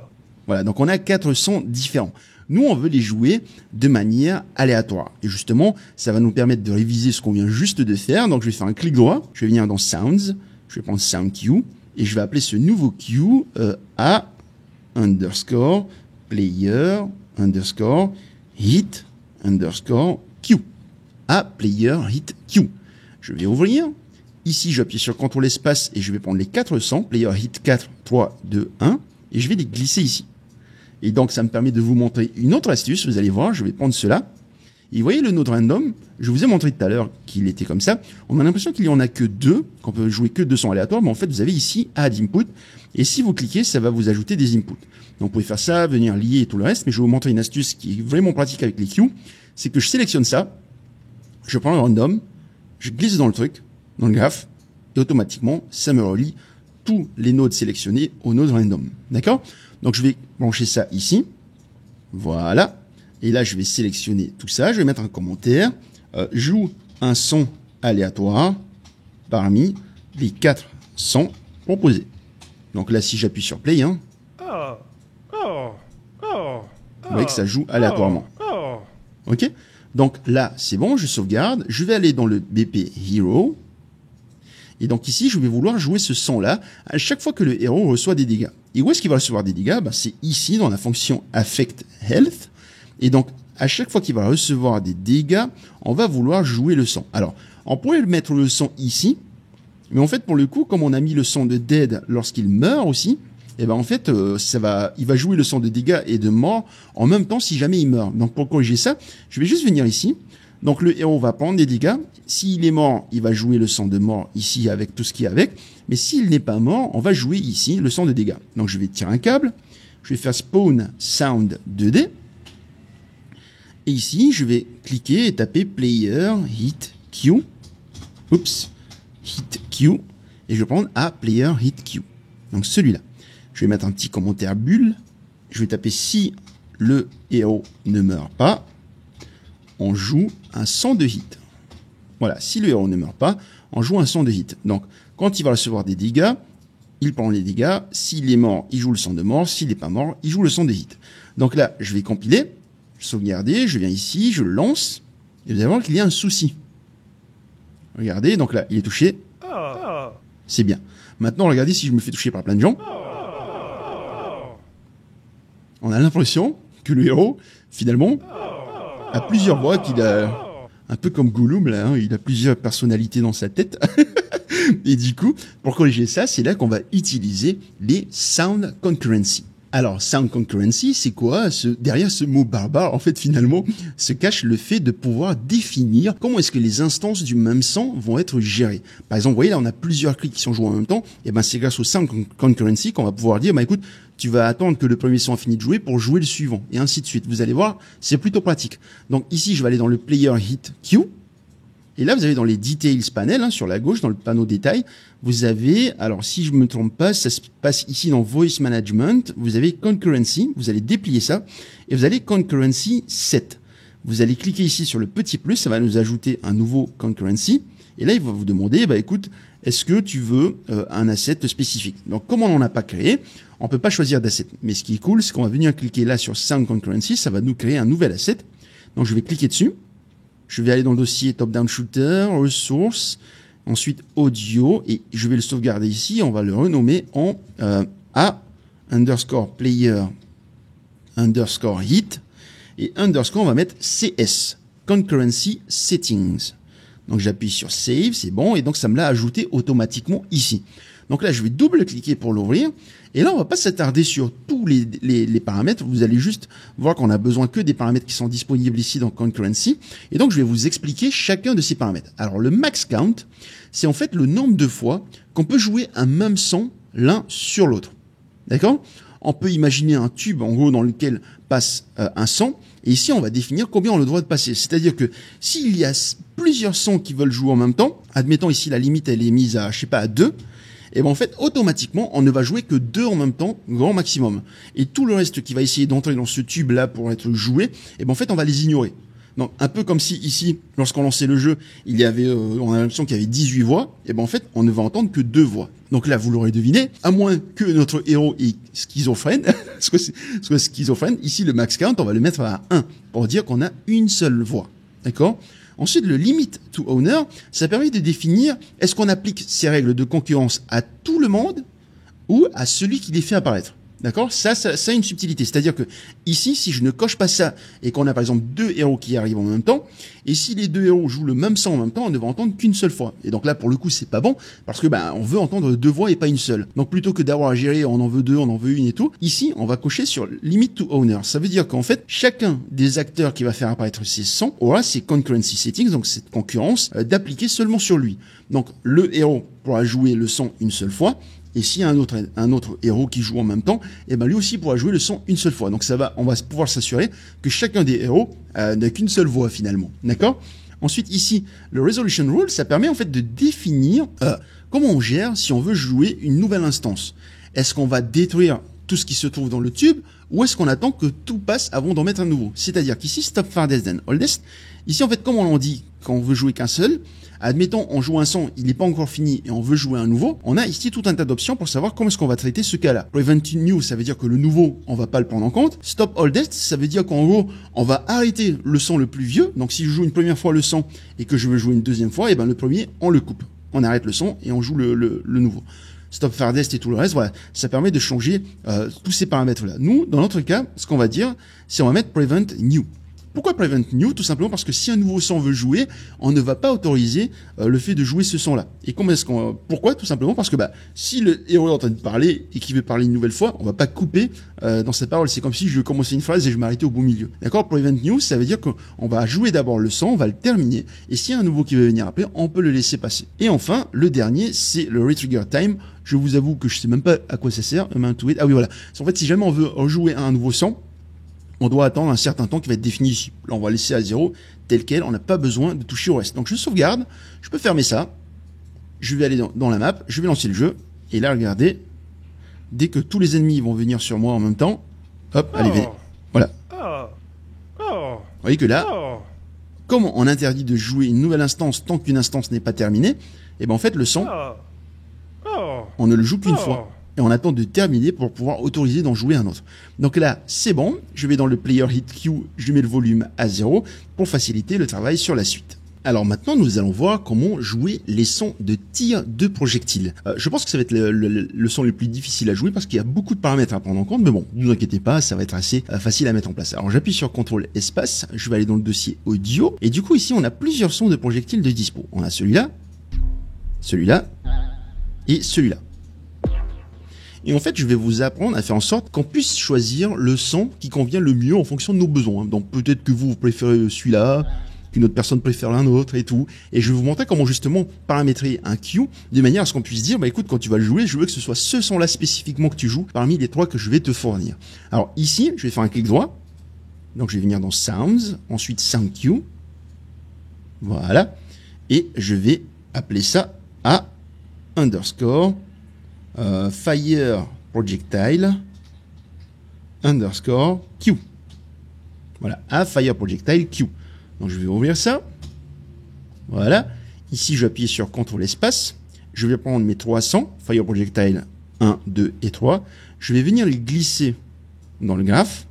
Voilà, donc on a 4 sons différents. Nous, on veut les jouer de manière aléatoire. Et justement, ça va nous permettre de réviser ce qu'on vient juste de faire. Donc je vais faire un clic droit, je vais venir dans Sounds, je vais prendre Sound Q, et je vais appeler ce nouveau Q A underscore player underscore hit underscore Q. A player hit Q. Je vais ouvrir. Ici, je vais appuyer sur CTRL espace et je vais prendre les 4 sons, player hit 4, 3, 2, 1, et je vais les glisser ici. Et donc, ça me permet de vous montrer une autre astuce. Vous allez voir, je vais prendre cela. Et vous voyez le node random, je vous ai montré tout à l'heure qu'il était comme ça. On a l'impression qu'il n'y en a que 2, qu'on peut jouer que 2 sons aléatoires, mais en fait, vous avez ici Add Input. Et si vous cliquez, ça va vous ajouter des inputs. Donc, vous pouvez faire ça, venir lier et tout le reste, mais je vais vous montrer une astuce qui est vraiment pratique avec les Q. C'est que je sélectionne ça, je prends le random, je glisse dans le truc, dans le graphe, et automatiquement, ça me relie tous les nodes sélectionnés au node random. D'accord? Donc, je vais brancher ça ici. Voilà. Et là, je vais sélectionner tout ça. Je vais mettre un commentaire. Joue un son aléatoire parmi les 4 sons proposés. Donc là, si j'appuie sur Play, hein, vous voyez que ça joue aléatoirement. Ok? Donc là, c'est bon, je sauvegarde. Je vais aller dans le BP Hero. Et donc ici, je vais vouloir jouer ce son-là à chaque fois que le héros reçoit des dégâts. Et où est-ce qu'il va recevoir des dégâts? C'est ici, dans la fonction Affect Health. Et donc, à chaque fois qu'il va recevoir des dégâts, on va vouloir jouer le son. Alors, on pourrait mettre le son ici. Mais en fait, pour le coup, comme on a mis le son de Dead lorsqu'il meurt aussi, et ben en fait, il va jouer le son de dégâts et de mort en même temps si jamais il meurt. Donc pour corriger ça, je vais juste venir ici. Donc le héros va prendre des dégâts. S'il est mort, il va jouer le son de mort ici avec tout ce qui est avec. Mais s'il n'est pas mort, on va jouer ici le son de dégâts. Donc je vais tirer un câble. Je vais faire Spawn Sound 2D. Et ici, je vais cliquer et taper Player Hit Q. Oups. Hit queue et je vais prendre à player hit queue. Donc celui-là. Je vais mettre un petit commentaire bulle. Je vais taper si le héros ne meurt pas, on joue un 100 de hit. Voilà, si le héros ne meurt pas, on joue un 100 de hit. Donc, quand il va recevoir des dégâts, il prend les dégâts. S'il est mort, il joue le 100 de mort. S'il n'est pas mort, il joue le 100 de hit. Donc là, je vais compiler, sauvegarder, je viens ici, je le lance, et vous allez voir qu'il y a un souci. Regardez, donc là, il est touché. C'est bien. Maintenant, regardez si je me fais toucher par plein de gens. On a l'impression que le héros, finalement, a plusieurs voix, qu'il a, un peu comme Gollum, là, hein, il a plusieurs personnalités dans sa tête. Et du coup, pour corriger ça, c'est là qu'on va utiliser les Sound Concurrency. Alors, Sound Concurrency, c'est quoi? Derrière ce mot barbare, en fait, finalement, se cache le fait de pouvoir définir comment est-ce que les instances du même son vont être gérées. Par exemple, vous voyez, là, on a plusieurs clics qui sont joués en même temps. Et ben, c'est grâce au Sound Concurrency qu'on va pouvoir dire, bah, écoute, tu vas attendre que le premier son a fini de jouer pour jouer le suivant. Et ainsi de suite. Vous allez voir, c'est plutôt pratique. Donc, ici, je vais aller dans le Player Hit Queue. Et là, vous avez dans les Details panel, hein, sur la gauche, dans le panneau détail, vous avez, alors si je me trompe pas, ça se passe ici dans Voice Management, vous avez Concurrency, vous allez déplier ça, et vous allez Concurrency Set. Vous allez cliquer ici sur le petit plus, ça va nous ajouter un nouveau Concurrency, et là, il va vous demander, bah écoute, est-ce que tu veux un asset spécifique? Donc, comme on n'en a pas créé, on peut pas choisir d'asset. Mais ce qui est cool, c'est qu'on va venir cliquer là sur Sound Concurrency, ça va nous créer un nouvel asset. Donc, je vais cliquer dessus. Je vais aller dans le dossier Top-Down Shooter, Ressources, ensuite Audio, et je vais le sauvegarder ici. On va le renommer en A underscore player underscore hit, et underscore, on va mettre CS, Concurrency Settings. Donc j'appuie sur Save, c'est bon, et donc ça me l'a ajouté automatiquement ici. Donc là, je vais double-cliquer pour l'ouvrir. Et là, on va pas s'attarder sur tous les paramètres. Vous allez juste voir qu'on a besoin que des paramètres qui sont disponibles ici dans Concurrency. Et donc, je vais vous expliquer chacun de ces paramètres. Alors, le max count, c'est en fait le nombre de fois qu'on peut jouer un même son l'un sur l'autre. D'accord? On peut imaginer un tube, en gros, dans lequel passe un son. Et ici, on va définir combien on a le droit de passer. C'est-à-dire que s'il y a plusieurs sons qui veulent jouer en même temps, admettons ici la limite, elle est mise à, je sais pas, à 2. Et ben en fait, automatiquement, on ne va jouer que 2 en même temps, grand maximum. Et tout le reste qui va essayer d'entrer dans ce tube-là pour être joué, et ben en fait, on va les ignorer. Donc, un peu comme si ici, lorsqu'on lançait le jeu, il y avait, on a l'impression qu'il y avait 18 voix, et ben en fait, on ne va entendre que 2 voix. Donc là, vous l'aurez deviné, à moins que notre héros est schizophrène, soit schizophrène, ici, le max count, on va le mettre à 1, pour dire qu'on a une seule voix. D'accord? Ensuite, le limit to owner, ça permet de définir est-ce qu'on applique ces règles de concurrence à tout le monde ou à celui qui les fait apparaître. D'accord? Ça a une subtilité. C'est-à-dire que ici, si je ne coche pas ça et qu'on a par exemple 2 héros qui arrivent en même temps, et si les 2 héros jouent le même son en même temps, on ne va entendre qu'une seule fois. Et donc là, pour le coup, c'est pas bon parce que on veut entendre 2 voix et pas une seule. Donc plutôt que d'avoir à gérer, on en veut 2, on en veut une et tout, ici, on va cocher sur limit to owner. Ça veut dire qu'en fait, chacun des acteurs qui va faire apparaître ces sons aura ses concurrency settings, donc cette concurrence d'appliquer seulement sur lui. Donc le héros pourra jouer le son une seule fois. Et s'il y a un autre héros qui joue en même temps, et ben lui aussi pourra jouer le son une seule fois. Donc on va pouvoir s'assurer que chacun des héros n'a qu'une seule voix finalement. D'accord? Ensuite ici, le resolution rule, ça permet en fait de définir comment on gère si on veut jouer une nouvelle instance. Est-ce qu'on va détruire tout ce qui se trouve dans le tube ou est-ce qu'on attend que tout passe avant d'en mettre un nouveau? C'est-à-dire qu'ici, stop farthest and oldest, ici en fait, comme on dit quand on veut jouer qu'un seul, admettons, on joue un son, il n'est pas encore fini et on veut jouer un nouveau, on a ici tout un tas d'options pour savoir comment est-ce qu'on va traiter ce cas-là. Prevent new, ça veut dire que le nouveau, on va pas le prendre en compte. Stop oldest, ça veut dire qu'en gros, on va arrêter le son le plus vieux. Donc si je joue une première fois le son et que je veux jouer une deuxième fois, et ben le premier, on le coupe. On arrête le son et on joue le nouveau. Stop farthest et tout le reste, voilà, ça permet de changer tous ces paramètres-là. Nous, dans notre cas, ce qu'on va dire, c'est on va mettre prevent new. Pourquoi prevent new? Tout simplement parce que si un nouveau son veut jouer, on ne va pas autoriser le fait de jouer ce son-là. Et pourquoi? Tout simplement parce que si le héros est en train de parler et qu'il veut parler une nouvelle fois, on va pas couper dans sa parole. C'est comme si je commençais une phrase et je m'arrêtais au beau milieu. D'accord? Prevent new, ça veut dire qu'on va jouer d'abord le son, on va le terminer. Et s'il y a un nouveau qui veut venir après, on peut le laisser passer. Et enfin, le dernier, c'est le retrigger time. Je vous avoue que je sais même pas à quoi ça sert. Ah oui, voilà. En fait, si jamais on veut rejouer un nouveau son, on doit attendre un certain temps qui va être défini ici. Là, on va laisser à 0 tel quel. On n'a pas besoin de toucher au reste. Donc, je sauvegarde. Je peux fermer ça. je vais aller dans la map, je vais lancer le jeu, et là, regardez, dès que tous les ennemis vont venir sur moi en même temps, hop, allez, venez. Voilà. Oh. Oh. Vous voyez que là, Oh. comme on interdit de jouer une nouvelle instance tant qu'une instance n'est pas terminée, et ben en fait, le sang, Oh. Oh. on ne le joue qu'une Oh. fois. Et on attend de terminer pour pouvoir autoriser d'en jouer un autre. Donc là, c'est bon. Je vais dans le player hit queue, je mets le volume à 0 pour faciliter le travail sur la suite. Alors maintenant, nous allons voir comment jouer les sons de tir de projectiles. Je pense que ça va être le son le plus difficile à jouer parce qu'il y a beaucoup de paramètres à prendre en compte. Mais bon, ne vous inquiétez pas, ça va être assez facile à mettre en place. Alors j'appuie sur CTRL espace, je vais aller dans le dossier audio. Et du coup, ici, on a plusieurs sons de projectiles de dispo. On a celui-là, celui-là et celui-là. Et en fait, je vais vous apprendre à faire en sorte qu'on puisse choisir le son qui convient le mieux en fonction de nos besoins. Donc peut-être que vous préférez celui-là, qu'une autre personne préfère l'un autre et tout. Et je vais vous montrer comment justement paramétrer un cue de manière à ce qu'on puisse dire, bah écoute, quand tu vas le jouer, je veux que ce soit ce son-là spécifiquement que tu joues parmi les 3 que je vais te fournir. Alors ici, je vais faire un clic droit. Donc je vais venir dans Sounds, ensuite Sound Cue. Voilà. Et je vais appeler ça à underscore Fire Projectile underscore Q. Voilà, à Fire Projectile Q. Donc je vais ouvrir ça. Voilà. Ici, je vais appuyer sur CTRL espace. Je vais prendre mes 300, Fire Projectile 1, 2 et 3. Je vais venir les glisser dans le graphe.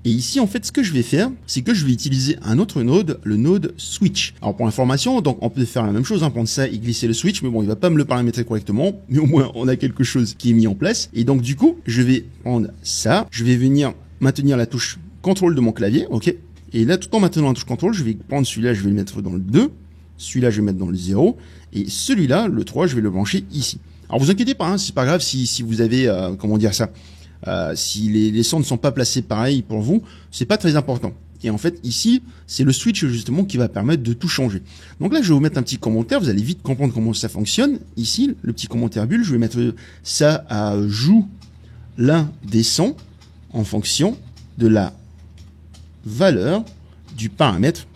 Et ici, en fait, ce que je vais faire, c'est que je vais utiliser un autre node, le node switch. Alors, pour information, donc, on peut faire la même chose, prendre ça et glisser le switch, mais bon, il va pas me le paramétrer correctement, mais au moins, on a quelque chose qui est mis en place. Et donc, du coup, je vais prendre ça, je vais venir maintenir la touche contrôle de mon clavier, ok? Et là, tout en maintenant la touche contrôle, je vais prendre celui-là, je vais le mettre dans le 2, celui-là, je vais le mettre dans le 0, et celui-là, le 3, je vais le brancher ici. Alors, vous inquiétez pas, hein, c'est pas grave si vous avez, comment dire ça, si les sons ne sont pas placés pareil pour vous, c'est pas très important. Et en fait, ici, c'est le switch justement qui va permettre de tout changer. Donc là, je vais vous mettre un petit commentaire, vous allez vite comprendre comment ça fonctionne. Ici, le petit commentaire bulle, je vais mettre ça à joue l'un des sons en fonction de la valeur du paramètre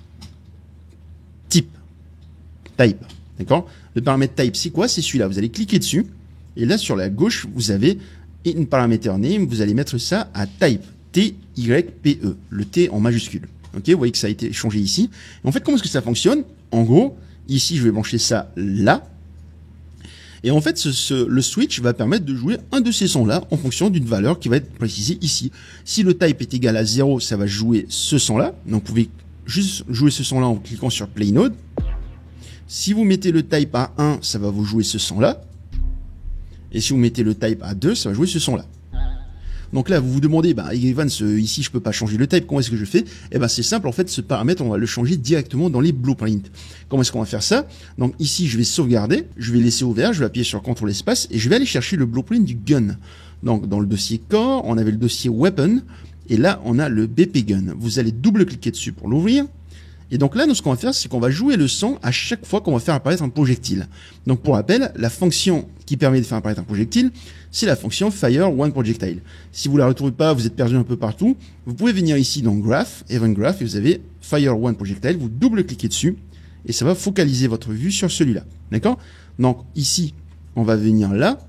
type. D'accord? Le paramètre type, c'est quoi? C'est celui-là. Vous allez cliquer dessus. Et là, sur la gauche, vous avez une parameter name, vous allez mettre ça à type, T-Y-P-E, le T en majuscule. Ok, vous voyez que ça a été changé ici. Et en fait, comment est-ce que ça fonctionne? En gros, ici, je vais brancher ça là. Et en fait, le switch va permettre de jouer un de ces sons-là en fonction d'une valeur qui va être précisée ici. Si le type est égal à 0, ça va jouer ce son-là. Donc, vous pouvez juste jouer ce son-là en cliquant sur Play Node. Si vous mettez le type à 1, ça va vous jouer ce son-là. Et si vous mettez le type à 2, ça va jouer ce son-là. Donc là, vous vous demandez, bah, Evans, ici, je peux pas changer le type, comment est-ce que je fais? Eh ben, c'est simple, en fait, ce paramètre, on va le changer directement dans les blueprints. Comment est-ce qu'on va faire ça? Donc ici, je vais sauvegarder, je vais laisser ouvert, je vais appuyer sur CTRL espace, et je vais aller chercher le blueprint du gun. Donc, dans le dossier core, on avait le dossier weapon, et là, on a le BP gun. Vous allez double-cliquer dessus pour l'ouvrir. Et donc là, nous, ce qu'on va faire, c'est qu'on va jouer le son à chaque fois qu'on va faire apparaître un projectile. Donc pour rappel, la fonction qui permet de faire apparaître un projectile, c'est la fonction Fire One Projectile. Si vous la retrouvez pas, vous êtes perdu un peu partout, vous pouvez venir ici dans Graph, Event Graph, et vous avez Fire One Projectile, vous double-cliquez dessus, et ça va focaliser votre vue sur celui-là. D'accord? Donc ici, on va venir là.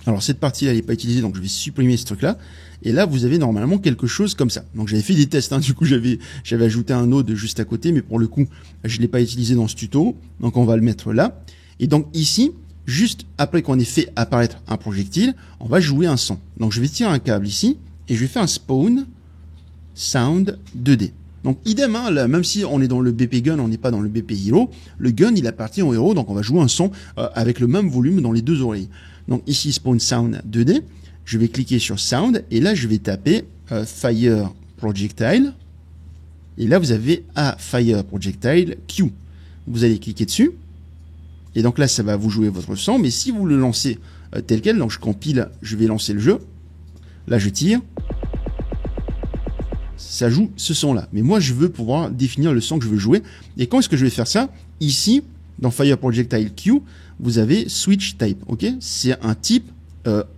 Alors cette partie-là, elle n'est pas utilisée, donc je vais supprimer ce truc-là. Et là, vous avez normalement quelque chose comme ça. Donc j'avais fait des tests, hein, du coup j'avais ajouté un node juste à côté, mais pour le coup, je l'ai pas utilisé dans ce tuto. Donc on va le mettre là. Et donc ici, juste après qu'on ait fait apparaître un projectile, on va jouer un son. Donc je vais tirer un câble ici, et je vais faire un spawn sound 2D. Donc idem, hein, là, même si on est dans le BP gun, on n'est pas dans le BP hero, le gun il appartient au héros, donc on va jouer un son avec le même volume dans les deux oreilles. Donc ici spawn sound 2D, je vais cliquer sur sound et là je vais taper Fire Projectile et là vous avez Fire Projectile Q. Vous allez cliquer dessus et donc là ça va vous jouer votre son, mais si vous le lancez tel quel, donc je compile, je vais lancer le jeu, là je tire, ça joue ce son là, mais moi je veux pouvoir définir le son que je veux jouer. Et quand est-ce que je vais faire ça? Ici dans Fire Projectile Q, vous avez switch type, ok? C'est un type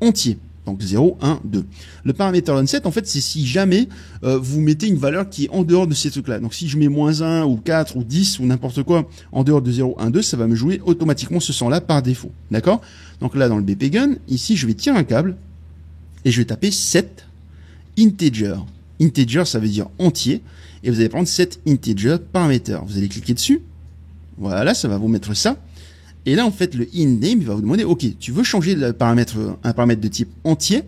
entier. Donc 0, 1, 2. Le paramètre onset, en fait, c'est si jamais vous mettez une valeur qui est en dehors de ces trucs-là. Donc si je mets moins 1 ou 4 ou 10 ou n'importe quoi en dehors de 0, 1, 2, ça va me jouer automatiquement ce son-là par défaut. D'accord? Donc là, dans le BP Gun, ici, je vais tirer un câble et je vais taper set integer. Integer, ça veut dire entier. Et vous allez prendre set integer parameter. Vous allez cliquer dessus. Voilà, ça va vous mettre ça. Et là, en fait, le in-name, il va vous demander, OK, tu veux changer un paramètre de type entier,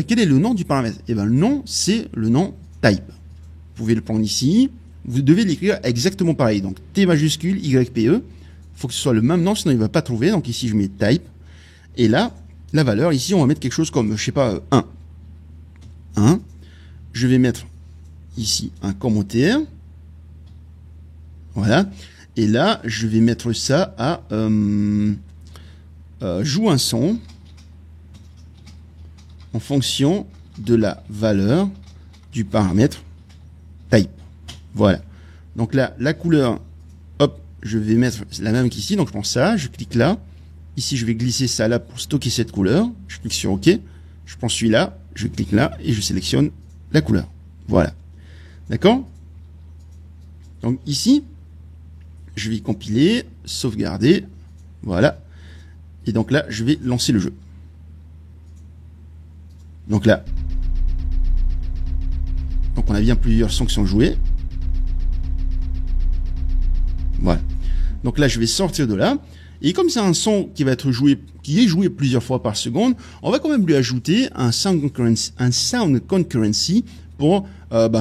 quel est le nom du paramètre? Eh bien, le nom, c'est le nom type. Vous pouvez le prendre ici. Vous devez l'écrire exactement pareil. Donc, T majuscule, YPE. Il faut que ce soit le même nom, sinon il ne va pas trouver. Donc, ici, je mets type. Et là, la valeur, ici, on va mettre quelque chose comme, je sais pas, 1. 1. Je vais mettre ici un commentaire. Voilà. Et là, je vais mettre ça à joue un son en fonction de la valeur du paramètre type. Voilà. Donc là, la couleur, hop, je vais mettre la même qu'ici. Donc je prends ça, je clique là. Ici, je vais glisser ça là pour stocker cette couleur. Je clique sur OK. Je prends celui-là, je clique là et je sélectionne la couleur. Voilà. D'accord? Donc ici, je vais compiler, sauvegarder, voilà. Et donc là, je vais lancer le jeu. Donc là, donc on a bien plusieurs sons qui sont joués. Voilà. Donc là, je vais sortir de là. Et comme c'est un son qui va être joué, qui est joué plusieurs fois par seconde, on va quand même lui ajouter un sound concurrency pour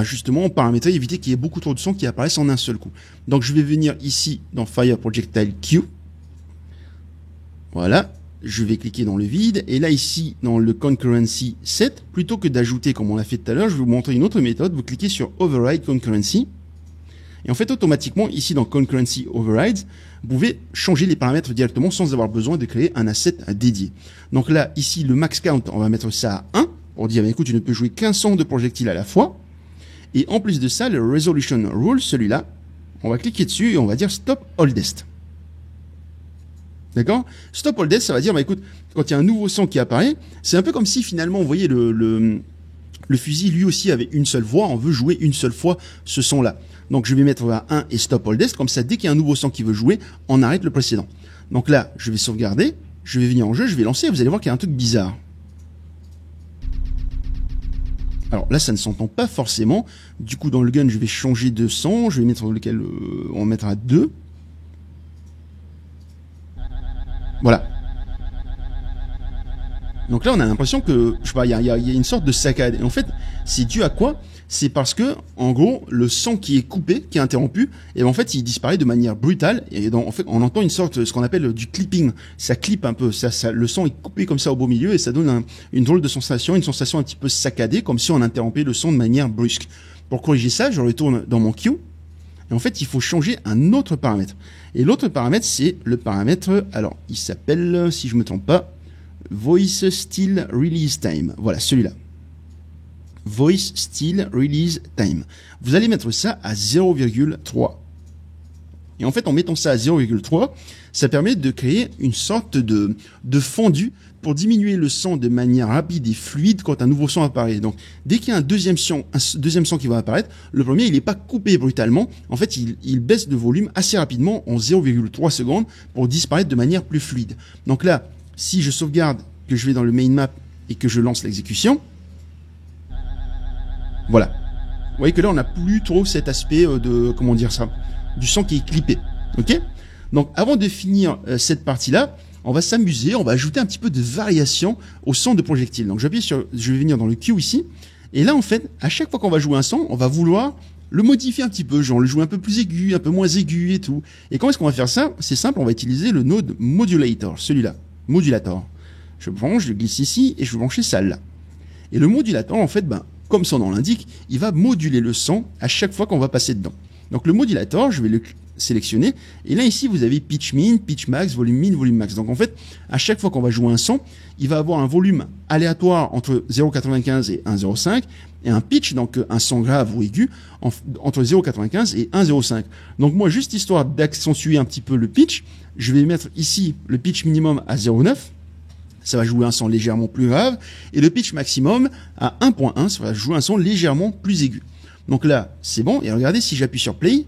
justement paramétrer, éviter qu'il y ait beaucoup trop de sons qui apparaissent en un seul coup. Donc je vais venir ici dans Fire Projectile Q. Voilà, je vais cliquer dans le vide et là ici dans le Concurrency Set, plutôt que d'ajouter comme on l'a fait tout à l'heure, je vais vous montrer une autre méthode. Vous cliquez sur Override Concurrency et en fait automatiquement ici dans Concurrency Overrides, vous pouvez changer les paramètres directement sans avoir besoin de créer un asset dédié. Donc là ici le max count, on va mettre ça à 1 pour dire écoute, tu ne peux jouer qu'un son de projectile à la fois. Et en plus de ça, le Resolution Rule, celui-là, on va cliquer dessus et on va dire Stop Oldest. D'accord? Stop Oldest, ça va dire, écoute, quand il y a un nouveau son qui apparaît, c'est un peu comme si finalement, vous voyez, le fusil, lui aussi, avait une seule voix, on veut jouer une seule fois ce son-là. Donc je vais mettre à 1 et Stop Oldest, comme ça, dès qu'il y a un nouveau son qui veut jouer, on arrête le précédent. Donc là, je vais sauvegarder, je vais venir en jeu, je vais lancer, vous allez voir qu'il y a un truc bizarre. Alors là, ça ne s'entend pas forcément. Du coup, dans le gun, je vais changer de son. Je vais mettre lequel on va mettre à 2. Voilà. Donc là, on a l'impression que, je sais pas, il y a une sorte de saccade. Et en fait, c'est dû à quoi? C'est parce que, en gros, le son qui est coupé, qui est interrompu, et en fait, il disparaît de manière brutale. Et en fait, on entend une sorte, ce qu'on appelle du clipping. Ça clippe un peu. Le son est coupé comme ça au beau milieu et ça donne une drôle de sensation, une sensation un petit peu saccadée, comme si on interrompait le son de manière brusque. Pour corriger ça, je retourne dans mon queue. Et en fait, il faut changer un autre paramètre. Et l'autre paramètre, c'est le paramètre, alors, il s'appelle, si je me trompe pas, Voice Still Release Time. Voilà, celui-là. Voice Still Release Time. Vous allez mettre ça à 0,3. Et en fait, en mettant ça à 0,3, ça permet de créer une sorte de fondu pour diminuer le son de manière rapide et fluide quand un nouveau son apparaît. Donc, dès qu'il y a un deuxième son qui va apparaître, le premier, il n'est pas coupé brutalement. En fait, il baisse de volume assez rapidement en 0,3 secondes pour disparaître de manière plus fluide. Donc là, si je sauvegarde, que je vais dans le main map et que je lance l'exécution, voilà. Vous voyez que là, on n'a plus trop cet aspect du son qui est clippé. Ok? Donc, avant de finir cette partie-là, on va s'amuser, on va ajouter un petit peu de variation au son de projectile. Donc, je vais venir dans le queue ici. Et là, en fait, à chaque fois qu'on va jouer un son, on va vouloir le modifier un petit peu, genre le jouer un peu plus aigu, un peu moins aigu et tout. Et comment est-ce qu'on va faire ça? C'est simple, on va utiliser le node modulator, celui-là, modulator. Je branche, je glisse ici et je vais brancher ça là. Et le modulator, en fait, comme son nom l'indique, il va moduler le son à chaque fois qu'on va passer dedans. Donc le modulator, je vais le sélectionner. Et là, ici, vous avez pitch min, pitch max, volume max. Donc en fait, à chaque fois qu'on va jouer un son, il va avoir un volume aléatoire entre 0,95 et 1,05 et un pitch, donc un son grave ou aigu, entre 0,95 et 1,05. Donc moi, juste histoire d'accentuer un petit peu le pitch, je vais mettre ici le pitch minimum à 0,9. ça va jouer un son légèrement plus grave, et le pitch maximum à 1.1, ça va jouer un son légèrement plus aigu. Donc là, c'est bon, et regardez si j'appuie sur play.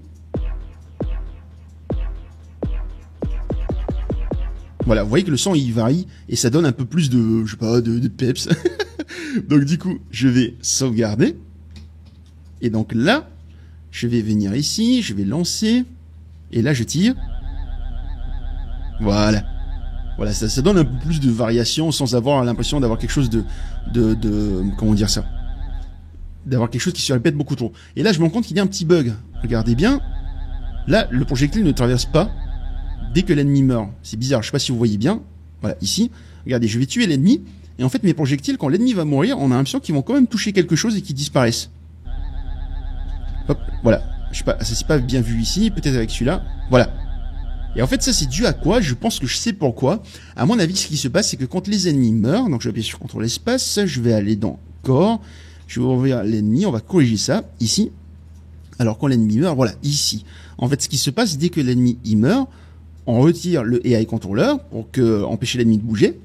Voilà, vous voyez que le son il varie, et ça donne un peu plus de, je sais pas, de peps. Donc du coup, je vais sauvegarder, et donc là, je vais venir ici, je vais lancer, et là je tire. Voilà. Voilà, ça donne un peu plus de variation sans avoir l'impression d'avoir quelque chose de comment dire ça, d'avoir quelque chose qui se répète beaucoup trop. Et là, je me rends compte qu'il y a un petit bug. Regardez bien. Là, le projectile ne traverse pas dès que l'ennemi meurt. C'est bizarre, je sais pas si vous voyez bien. Voilà, ici. Regardez, je vais tuer l'ennemi. Et en fait, mes projectiles, quand l'ennemi va mourir, on a l'impression qu'ils vont quand même toucher quelque chose et qu'ils disparaissent. Hop, voilà. Je sais pas, ça c'est pas bien vu ici. Peut-être avec celui-là. Voilà. Et en fait, ça, c'est dû à quoi? Je pense que je sais pourquoi. À mon avis, ce qui se passe, c'est que quand les ennemis meurent, donc je vais appuyer sur CTRL espace, je vais aller dans Corps, je vais ouvrir l'ennemi, on va corriger ça, ici. Alors, quand l'ennemi meurt, voilà, ici. En fait, ce qui se passe, dès que l'ennemi y meurt, on retire le AI controller pour empêcher l'ennemi de bouger.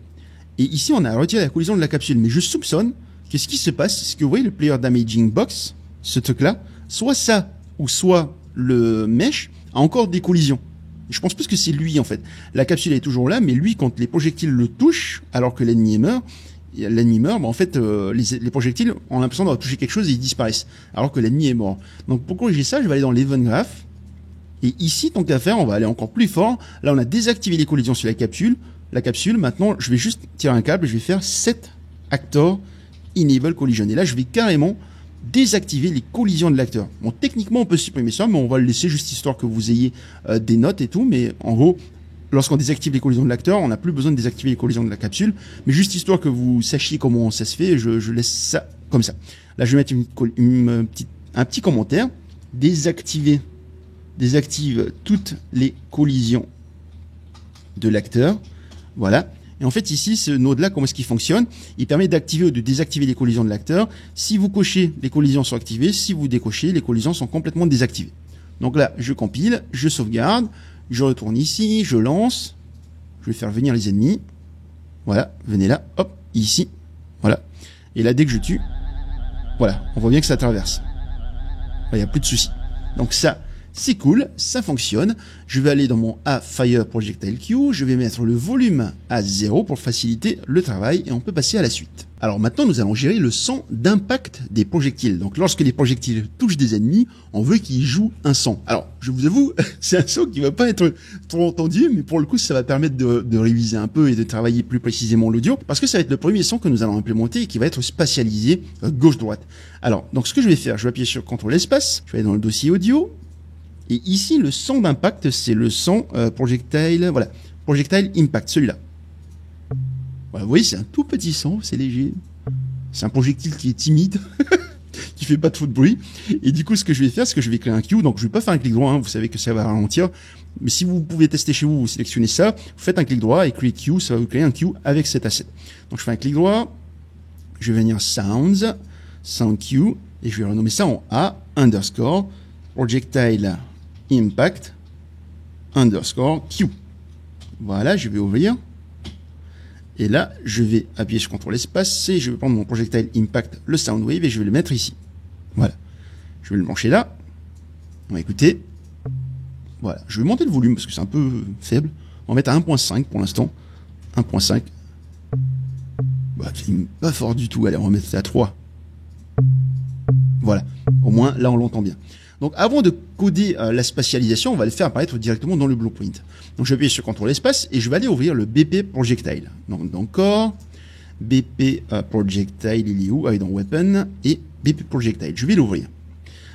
Et ici, on a retiré la collision de la capsule. Mais je soupçonne que ce qui se passe, c'est que vous voyez le Player Damaging Box, ce truc-là, soit ça, ou soit le mesh, a encore des collisions. Je pense plus que c'est lui en fait. La capsule est toujours là, mais lui, quand les projectiles le touchent, alors que l'ennemi meurt, bah, en fait, les projectiles ont l'impression d'avoir touché quelque chose et ils disparaissent, alors que l'ennemi est mort. Donc pour corriger ça, je vais aller dans l'Event Graph. Et ici, tant qu'à faire, on va aller encore plus fort. Là, on a désactivé les collisions sur la capsule. Maintenant, je vais juste tirer un câble et je vais faire Set Actor Enable Collision. Et là, je vais carrément désactiver les collisions de l'acteur. Bon, techniquement, on peut supprimer ça, mais on va le laisser juste histoire que vous ayez des notes et tout. Mais en gros, lorsqu'on désactive les collisions de l'acteur, on n'a plus besoin de désactiver les collisions de la capsule. Mais juste histoire que vous sachiez comment ça se fait, je laisse ça comme ça. Là, je vais mettre un petit commentaire. Désactive toutes les collisions de l'acteur. Voilà. Et en fait, ici, ce node-là, comment est-ce qu'il fonctionne? Il permet d'activer ou de désactiver les collisions de l'acteur. Si vous cochez, les collisions sont activées. Si vous décochez, les collisions sont complètement désactivées. Donc là, je compile, je sauvegarde, je retourne ici, je lance. Je vais faire venir les ennemis. Voilà, venez là, hop, ici. Voilà. Et là, dès que je tue, voilà, on voit bien que ça traverse. Il n'y a plus de soucis. Donc ça, c'est cool, ça fonctionne. Je vais aller dans mon A-Fire Projectile Queue, je vais mettre le volume à 0 pour faciliter le travail et on peut passer à la suite. Alors maintenant, nous allons gérer le son d'impact des projectiles. Donc lorsque les projectiles touchent des ennemis, on veut qu'ils jouent un son. Alors, je vous avoue, c'est un son qui va pas être trop entendu, mais pour le coup, ça va permettre de réviser un peu et de travailler plus précisément l'audio, parce que ça va être le premier son que nous allons implémenter et qui va être spatialisé gauche-droite. Alors, donc ce que je vais faire, je vais appuyer sur CTRL espace, je vais aller dans le dossier audio. Et ici, le son d'impact, c'est le son projectile, voilà, projectile impact, celui-là. Voilà, vous voyez, c'est un tout petit son, c'est léger. C'est un projectile qui est timide, qui fait pas trop de bruit. Et du coup, ce que je vais faire, c'est que je vais créer un queue. Donc, je vais pas faire un clic droit, hein, vous savez que ça va ralentir. Mais si vous pouvez tester chez vous, vous sélectionnez ça, vous faites un clic droit et Create Queue, ça va vous créer un queue avec cet asset. Donc, je fais un clic droit, je vais venir Sounds, Sound Queue, et je vais renommer ça en A, underscore, projectile impact underscore Q. Voilà, je vais ouvrir. Et là, je vais appuyer sur CTRL espace et je vais prendre mon projectile impact, le Soundwave, et je vais le mettre ici. Voilà. Je vais le brancher là. On va écouter. Voilà. Je vais monter le volume parce que c'est un peu faible. On va mettre à 1.5 pour l'instant. 1.5. Bah, c'est pas fort du tout. Allez, on va mettre ça à 3. Voilà. Au moins, là, on l'entend bien. Donc, avant de coder la spatialisation, on va le faire apparaître directement dans le blueprint. Donc, je vais appuyer sur CTRL espace et je vais aller ouvrir le BP Projectile. Donc, dans Core, BP Projectile, il est où? Ah, il est dans Weapon et BP Projectile. Je vais l'ouvrir.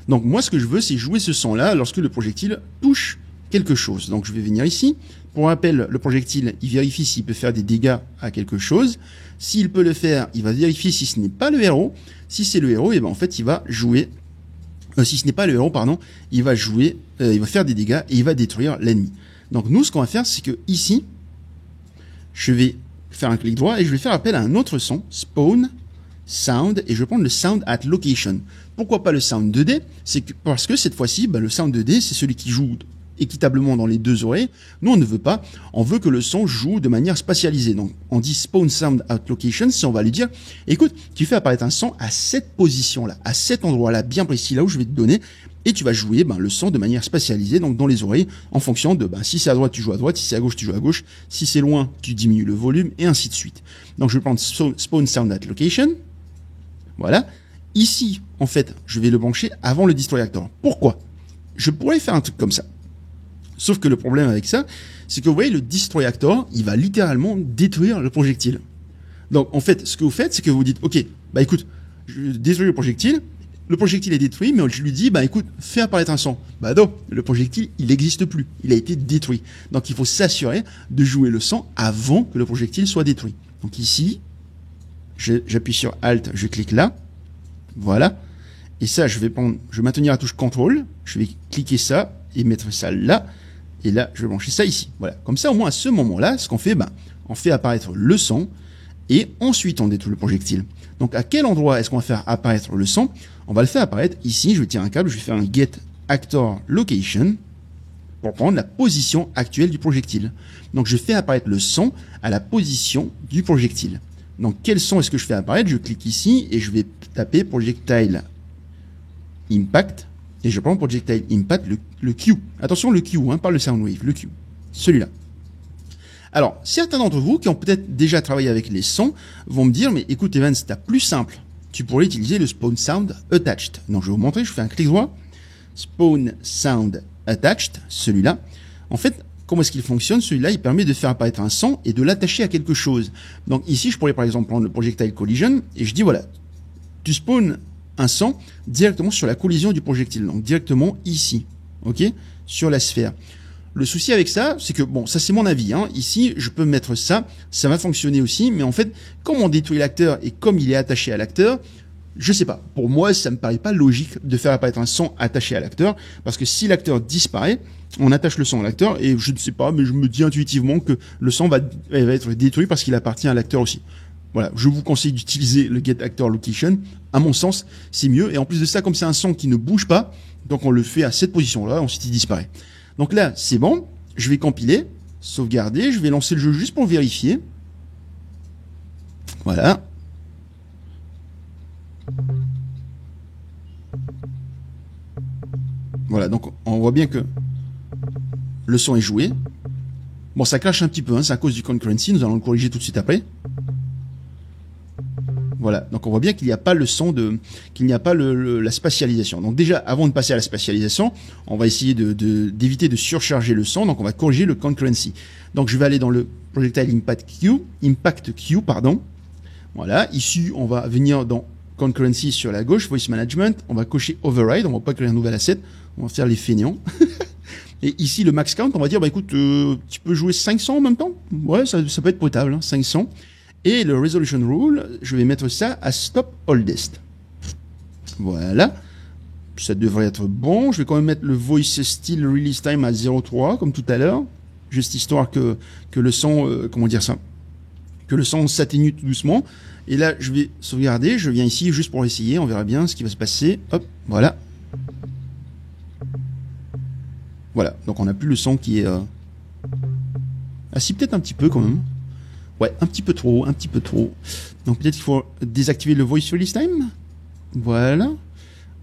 Donc, moi, ce que je veux, c'est jouer ce son-là lorsque le projectile touche quelque chose. Donc, je vais venir ici. Pour rappel, le projectile, il vérifie s'il peut faire des dégâts à quelque chose. S'il peut le faire, il va vérifier si ce n'est pas le héros. Si c'est le héros, et ben en fait, il va jouer. Si ce n'est pas le héros, pardon, il va jouer, il va faire des dégâts et il va détruire l'ennemi. Donc nous, ce qu'on va faire, c'est que ici, je vais faire un clic droit et je vais faire appel à un autre son, Spawn, Sound, et je vais prendre le Sound at Location. Pourquoi pas le Sound 2D? C'est que, parce que cette fois-ci, ben, le Sound 2D, c'est celui qui joue équitablement dans les deux oreilles. Nous, on ne veut pas. On veut que le son joue de manière spatialisée. Donc, on dit Spawn Sound at Location. Si on va lui dire, écoute, tu fais apparaître un son à cette position-là, à cet endroit-là, bien précis, là où je vais te donner. Et tu vas jouer le son de manière spatialisée, donc dans les oreilles, en fonction de si c'est à droite, tu joues à droite, si c'est à gauche, tu joues à gauche, si c'est loin, tu diminues le volume, et ainsi de suite. Donc je vais prendre Spawn Sound at Location. Voilà. Ici, en fait, je vais le brancher avant le Destroy Actor. Pourquoi? Je pourrais faire un truc comme ça. Sauf que le problème avec ça, c'est que vous voyez, le Destroy Actor, il va littéralement détruire le projectile. Donc en fait, ce que vous faites, c'est que vous dites, ok, écoute, je détruis le projectile est détruit, mais je lui dis, écoute, fais apparaître un son. Non, le projectile, il n'existe plus. Il a été détruit. Donc, il faut s'assurer de jouer le son avant que le projectile soit détruit. Donc, ici, j'appuie sur Alt, je clique là. Voilà. Et ça, je vais maintenir la touche CTRL. Je vais cliquer ça et mettre ça là. Et là, je vais brancher ça ici. Voilà. Comme ça, au moins, à ce moment-là, ce qu'on fait, on fait apparaître le son et ensuite, on détruit le projectile. Donc, à quel endroit est-ce qu'on va faire apparaître le son? On va le faire apparaître ici. Je vais tirer un câble, je vais faire un Get Actor Location pour prendre la position actuelle du projectile. Donc, je fais apparaître le son à la position du projectile. Donc, quel son est-ce que je fais apparaître? Je clique ici et je vais taper Projectile Impact et je prends Projectile Impact, le Q. Attention, le Q, pas le Soundwave, le Q. Celui-là. Alors, certains d'entre vous qui ont peut-être déjà travaillé avec les sons vont me dire, mais écoute Evans, c'est plus simple. Tu pourrais utiliser le Spawn Sound Attached. Donc, je vais vous montrer, je fais un clic droit. Spawn Sound Attached, celui-là. En fait, comment est-ce qu'il fonctionne? Celui-là, il permet de faire apparaître un son et de l'attacher à quelque chose. Donc, ici, je pourrais par exemple prendre le Projectile Collision et je dis, voilà, tu spawns un son directement sur la collision du projectile. Donc, directement ici. OK? Sur la sphère. Le souci avec ça, c'est que, ça c'est mon avis, ici, je peux mettre ça va fonctionner aussi, mais en fait, comme on détruit l'acteur et comme il est attaché à l'acteur, je sais pas. Pour moi, ça me paraît pas logique de faire apparaître un son attaché à l'acteur, parce que si l'acteur disparaît, on attache le son à l'acteur, et je ne sais pas, mais je me dis intuitivement que le son va être détruit parce qu'il appartient à l'acteur aussi. Voilà, je vous conseille d'utiliser le Get Actor Location. À mon sens, c'est mieux, et en plus de ça, comme c'est un son qui ne bouge pas, donc on le fait à cette position-là, ensuite il disparaît. Donc là, c'est bon. Je vais compiler, sauvegarder. Je vais lancer le jeu juste pour vérifier. Voilà. Voilà, donc on voit bien que le son est joué. Bon, ça crache un petit peu, c'est à cause du concurrency. Nous allons le corriger tout de suite après. Voilà, donc on voit bien qu'il n'y a pas le son qu'il n'y a pas la spatialisation. Donc déjà, avant de passer à la spatialisation, on va essayer d'éviter de surcharger le son. Donc on va corriger le concurrency. Donc je vais aller dans le Projectile Impact Q, pardon. Voilà, ici on va venir dans Concurrency sur la gauche, Voice Management. On va cocher Override. On va pas créer un nouvel asset. On va faire les feignants. Et ici le Max Count, on va dire écoute, tu peux jouer 500 en même temps. Ouais, ça peut être potable, 500. Et le Resolution Rule, je vais mettre ça à Stop Oldest. Voilà. Ça devrait être bon. Je vais quand même mettre le Voice Still Release Time à 0.3, comme tout à l'heure. Juste histoire que le son, que le son s'atténue tout doucement. Et là, je vais sauvegarder. Je viens ici juste pour essayer. On verra bien ce qui va se passer. Hop, voilà. Voilà. Donc, on n'a plus le son qui est... Ah si, peut-être un petit peu quand même. Ouais, un petit peu trop. Donc peut-être qu'il faut désactiver le Voice Release Time. Voilà.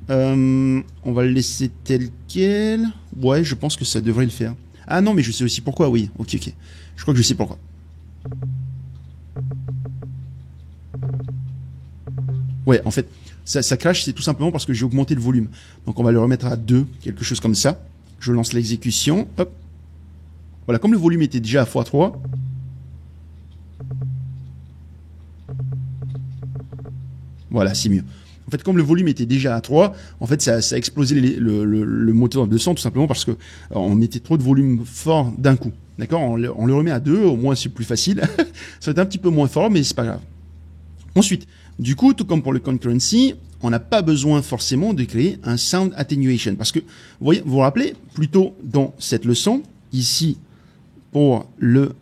On va le laisser tel quel. Ouais, je pense que ça devrait le faire. Ah non, mais je sais aussi pourquoi, oui. Ok. Je crois que je sais pourquoi. Ouais, en fait, ça crache, c'est tout simplement parce que j'ai augmenté le volume. Donc on va le remettre à 2, quelque chose comme ça. Je lance l'exécution. Hop. Voilà, comme le volume était déjà à x3... Voilà, c'est mieux. En fait, comme le volume était déjà à 3, en fait, ça a explosé le moteur de son tout simplement parce que on mettait trop de volume fort d'un coup. D'accord, on le remet à 2, au moins c'est plus facile. Ça va être un petit peu moins fort, mais c'est pas grave. Ensuite, du coup, tout comme pour le concurrency, on n'a pas besoin forcément de créer un sound attenuation parce que vous vous rappelez plutôt dans cette leçon ici pour le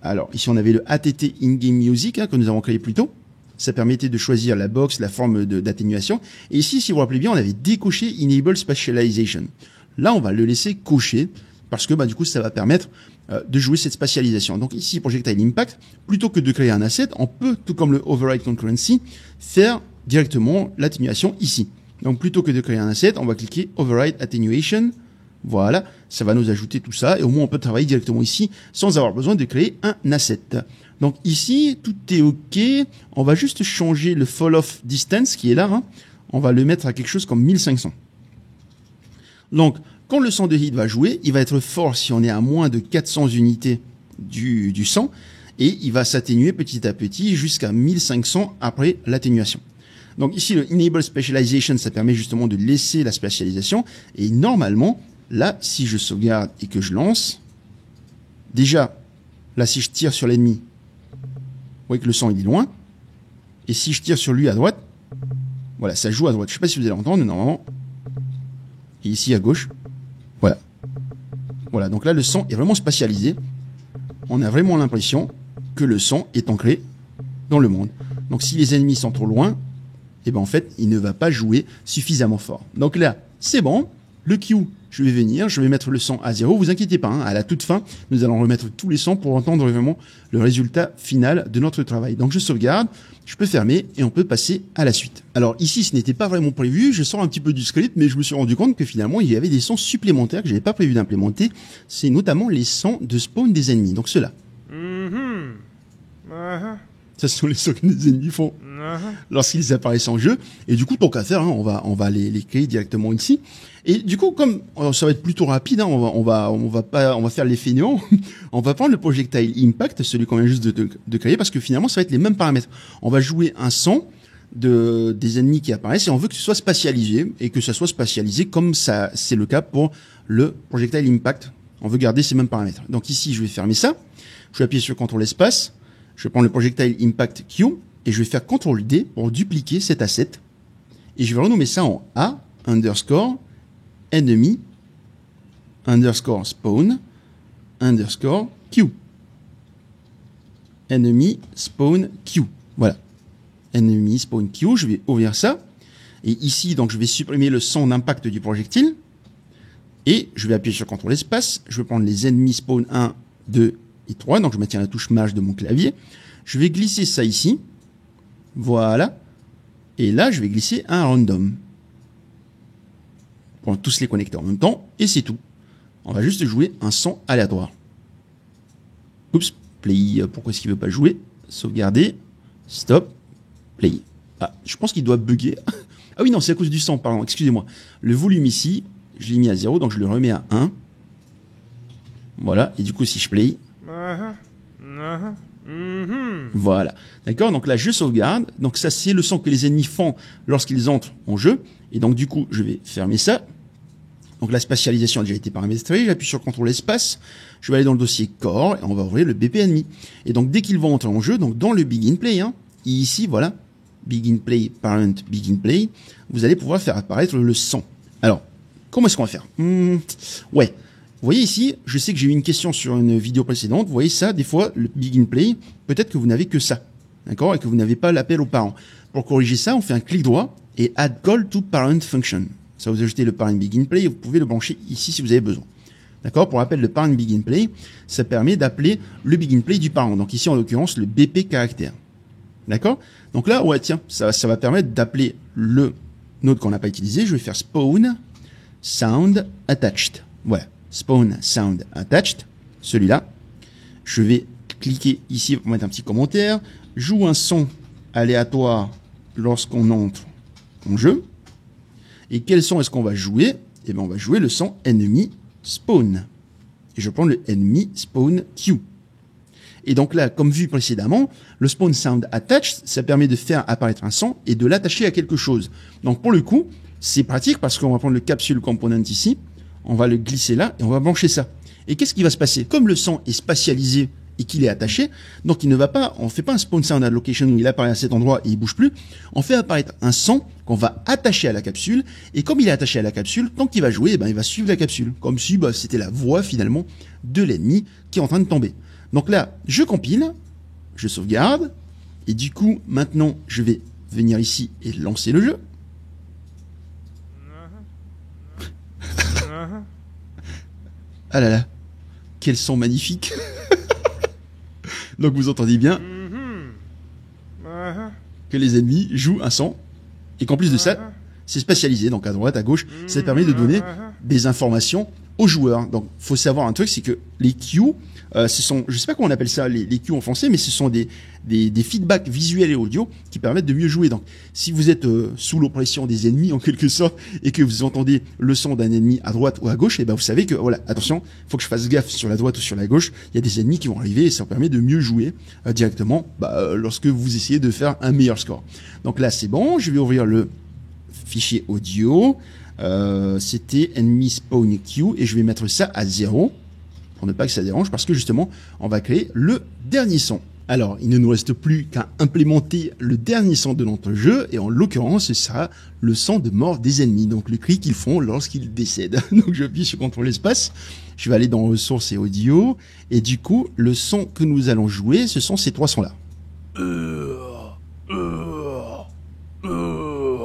alors ici on avait le ATT in-game music que nous avons créé plus tôt. Ça permettait de choisir la box, la forme d'atténuation. Et ici, si vous vous rappelez bien, on avait décoché Enable Spatialization. là on va le laisser cocher parce que du coup ça va permettre de jouer cette spatialisation. Donc ici, Projectile Impact, plutôt que de créer un asset, on peut, tout comme le Override Concurrency, faire directement l'atténuation ici. Donc plutôt que de créer un asset, on va cliquer Override Attenuation. Voilà, ça va nous ajouter tout ça et au moins on peut travailler directement ici sans avoir besoin de créer un asset. Donc ici, tout est OK. On va juste changer le Fall Off Distance qui est là. On va le mettre à quelque chose comme 1500. Donc, quand le sang de hit va jouer, il va être fort si on est à moins de 400 unités du sang et il va s'atténuer petit à petit jusqu'à 1500 après l'atténuation. Donc ici, le Enable Specialization, ça permet justement de laisser la spatialisation et normalement, là, si je sauvegarde et que je lance, déjà, là, si je tire sur l'ennemi, vous voyez que le sang il est loin et si je tire sur lui à droite, voilà, ça joue à droite. Je ne sais pas si vous allez entendre, normalement, et ici à gauche, voilà. Voilà, donc là, le sang est vraiment spatialisé. On a vraiment l'impression que le sang est ancré dans le monde. Donc, si les ennemis sont trop loin, eh ben, en fait, il ne va pas jouer suffisamment fort. Donc là, c'est bon. Le Q, je vais venir, je vais mettre le sang à 0. Vous inquiétez pas, à la toute fin, nous allons remettre tous les sangs pour entendre vraiment le résultat final de notre travail. Donc, je sauvegarde. Je peux fermer et on peut passer à la suite. Alors ici, ce n'était pas vraiment prévu. Je sors un petit peu du script, mais je me suis rendu compte que finalement, il y avait des sons supplémentaires que je n'avais pas prévu d'implémenter. C'est notamment les sons de spawn des ennemis. Donc ceux-là. Ça, ce sont les sons que les ennemis font lorsqu'ils apparaissent en jeu. Et du coup, tant qu'à faire, on va les créer directement ici. Et du coup, comme ça va être plutôt rapide, on va faire les fainéants. On va prendre le Projectile Impact, celui qu'on vient juste de créer, parce que finalement, ça va être les mêmes paramètres. On va jouer un son des ennemis qui apparaissent et on veut que ce soit spatialisé et que ça soit spatialisé comme ça, c'est le cas pour le Projectile Impact. On veut garder ces mêmes paramètres. Donc ici, je vais fermer ça. Je vais appuyer sur CTRL espace. Je vais prendre le Projectile Impact Q et je vais faire CTRL D pour dupliquer cet asset. Et je vais renommer ça en A underscore enemy underscore spawn underscore Q. Enemy spawn Q. Voilà. Enemy spawn Q. Je vais ouvrir ça. Et ici, donc, je vais supprimer le son d'impact du projectile. Et je vais appuyer sur CTRL espace. Je vais prendre les ennemis spawn 1, 2 et 3. Donc, je maintiens la touche maj de mon clavier. Je vais glisser ça ici. Voilà. Et là, je vais glisser un random. Pour tous les connecter en même temps. Et c'est tout. On va juste jouer un son aléatoire. Oups. Play. Pourquoi est-ce qu'il ne veut pas jouer? Sauvegarder. Stop. Play. Ah, je pense qu'il doit bugger. Ah oui, non, c'est à cause du son, pardon. Excusez-moi. Le volume ici, je l'ai mis à 0, donc je le remets à 1. Voilà. Et du coup, si je play. Voilà. D'accord? Donc là, je sauvegarde. Donc ça, c'est le son que les ennemis font lorsqu'ils entrent en jeu. Et donc, du coup, je vais fermer ça. Donc la spatialisation a déjà été paramétrée. J'appuie sur CTRL espace. Je vais aller dans le dossier Core et on va ouvrir le BP ennemi. Et donc, dès qu'ils vont entrer en jeu, donc dans le Begin Play, ici, voilà, Begin Play, Parent, Begin Play, vous allez pouvoir faire apparaître le son. Alors, comment est-ce qu'on va faire? Ouais. Vous voyez ici, je sais que j'ai eu une question sur une vidéo précédente. Vous voyez ça, des fois, le Begin Play, peut-être que vous n'avez que ça. D'accord? Et que vous n'avez pas l'appel aux parents. Pour corriger ça, on fait un clic droit et Add Call to Parent Function. Ça vous ajoutez le Parent Begin Play et vous pouvez le brancher ici si vous avez besoin. D'accord? Pour rappel, le Parent Begin Play, ça permet d'appeler le Begin Play du parent. Donc ici, en l'occurrence, le BP caractère. D'accord? Donc là, ouais, tiens, ça va permettre d'appeler le node qu'on n'a pas utilisé. Je vais faire Spawn Sound Attached. Voilà. Spawn Sound Attached. Celui-là. Je vais cliquer ici pour mettre un petit commentaire. Joue un son aléatoire lorsqu'on entre en jeu. Et quel son est-ce qu'on va jouer? Eh bien, on va jouer le son Enemy Spawn. Et je prends le Enemy Spawn Q. Et donc là, comme vu précédemment, le Spawn Sound Attached, ça permet de faire apparaître un son et de l'attacher à quelque chose. Donc pour le coup, c'est pratique parce qu'on va prendre le Capsule Component ici, on va le glisser là et on va brancher ça. Et qu'est-ce qui va se passer? Comme le son est spatialisé et qu'il est attaché, donc il ne va pas, on fait pas un Spawn Sound Allocation où il apparaît à cet endroit et il bouge plus. On fait apparaître un son qu'on va attacher à la capsule. Et comme il est attaché à la capsule, tant qu'il va jouer, eh ben, il va suivre la capsule. Comme si c'était la voix finalement de l'ennemi qui est en train de tomber. Donc là, je compile, je sauvegarde, et du coup, maintenant, je vais venir ici et lancer le jeu. Ah là là, quel son magnifique. Donc vous entendez bien que les ennemis jouent un son et qu'en plus de ça, c'est spatialisé, donc à droite, à gauche, ça permet de donner des informations aux joueurs. Donc faut savoir un truc, c'est que les cues, ce sont, je sais pas comment on appelle ça, les cues en français, mais ce sont des feedbacks visuels et audio qui permettent de mieux jouer. Donc si vous êtes sous l'oppression des ennemis en quelque sorte et que vous entendez le son d'un ennemi à droite ou à gauche, et ben vous savez que voilà, attention, faut que je fasse gaffe sur la droite ou sur la gauche, il y a des ennemis qui vont arriver et ça permet de mieux jouer directement lorsque vous essayez de faire un meilleur score. Donc là c'est bon, je vais ouvrir le fichier audio, c'était enemy spawn queue et je vais mettre ça à 0 pour ne pas que ça dérange parce que justement on va créer le dernier son. Alors il ne nous reste plus qu'à implémenter le dernier son de notre jeu et en l'occurrence ce sera le son de mort des ennemis, donc le cri qu'ils font lorsqu'ils décèdent. Donc j'appuie sur CTRL espace, je vais aller dans ressources et audio et du coup le son que nous allons jouer ce sont ces trois sons là.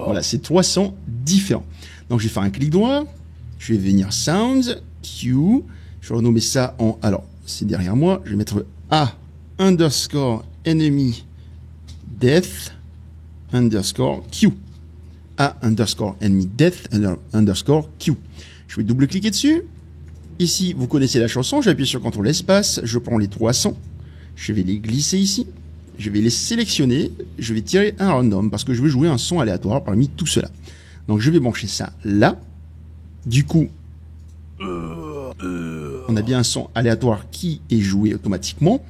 Voilà, c'est trois sons différents. Donc je vais faire un clic droit, je vais venir Sounds, Q, je vais renommer ça en... Alors, c'est derrière moi, je vais mettre A underscore enemy death underscore Q. A underscore enemy death underscore Q. Je vais double-cliquer dessus. Ici, vous connaissez la chanson, j'appuie sur CTRL espace, je prends les trois sons, je vais les glisser ici. Je vais les sélectionner, je vais tirer un random parce que je veux jouer un son aléatoire parmi tout cela. Donc je vais brancher ça là. Du coup, on a bien un son aléatoire qui est joué automatiquement.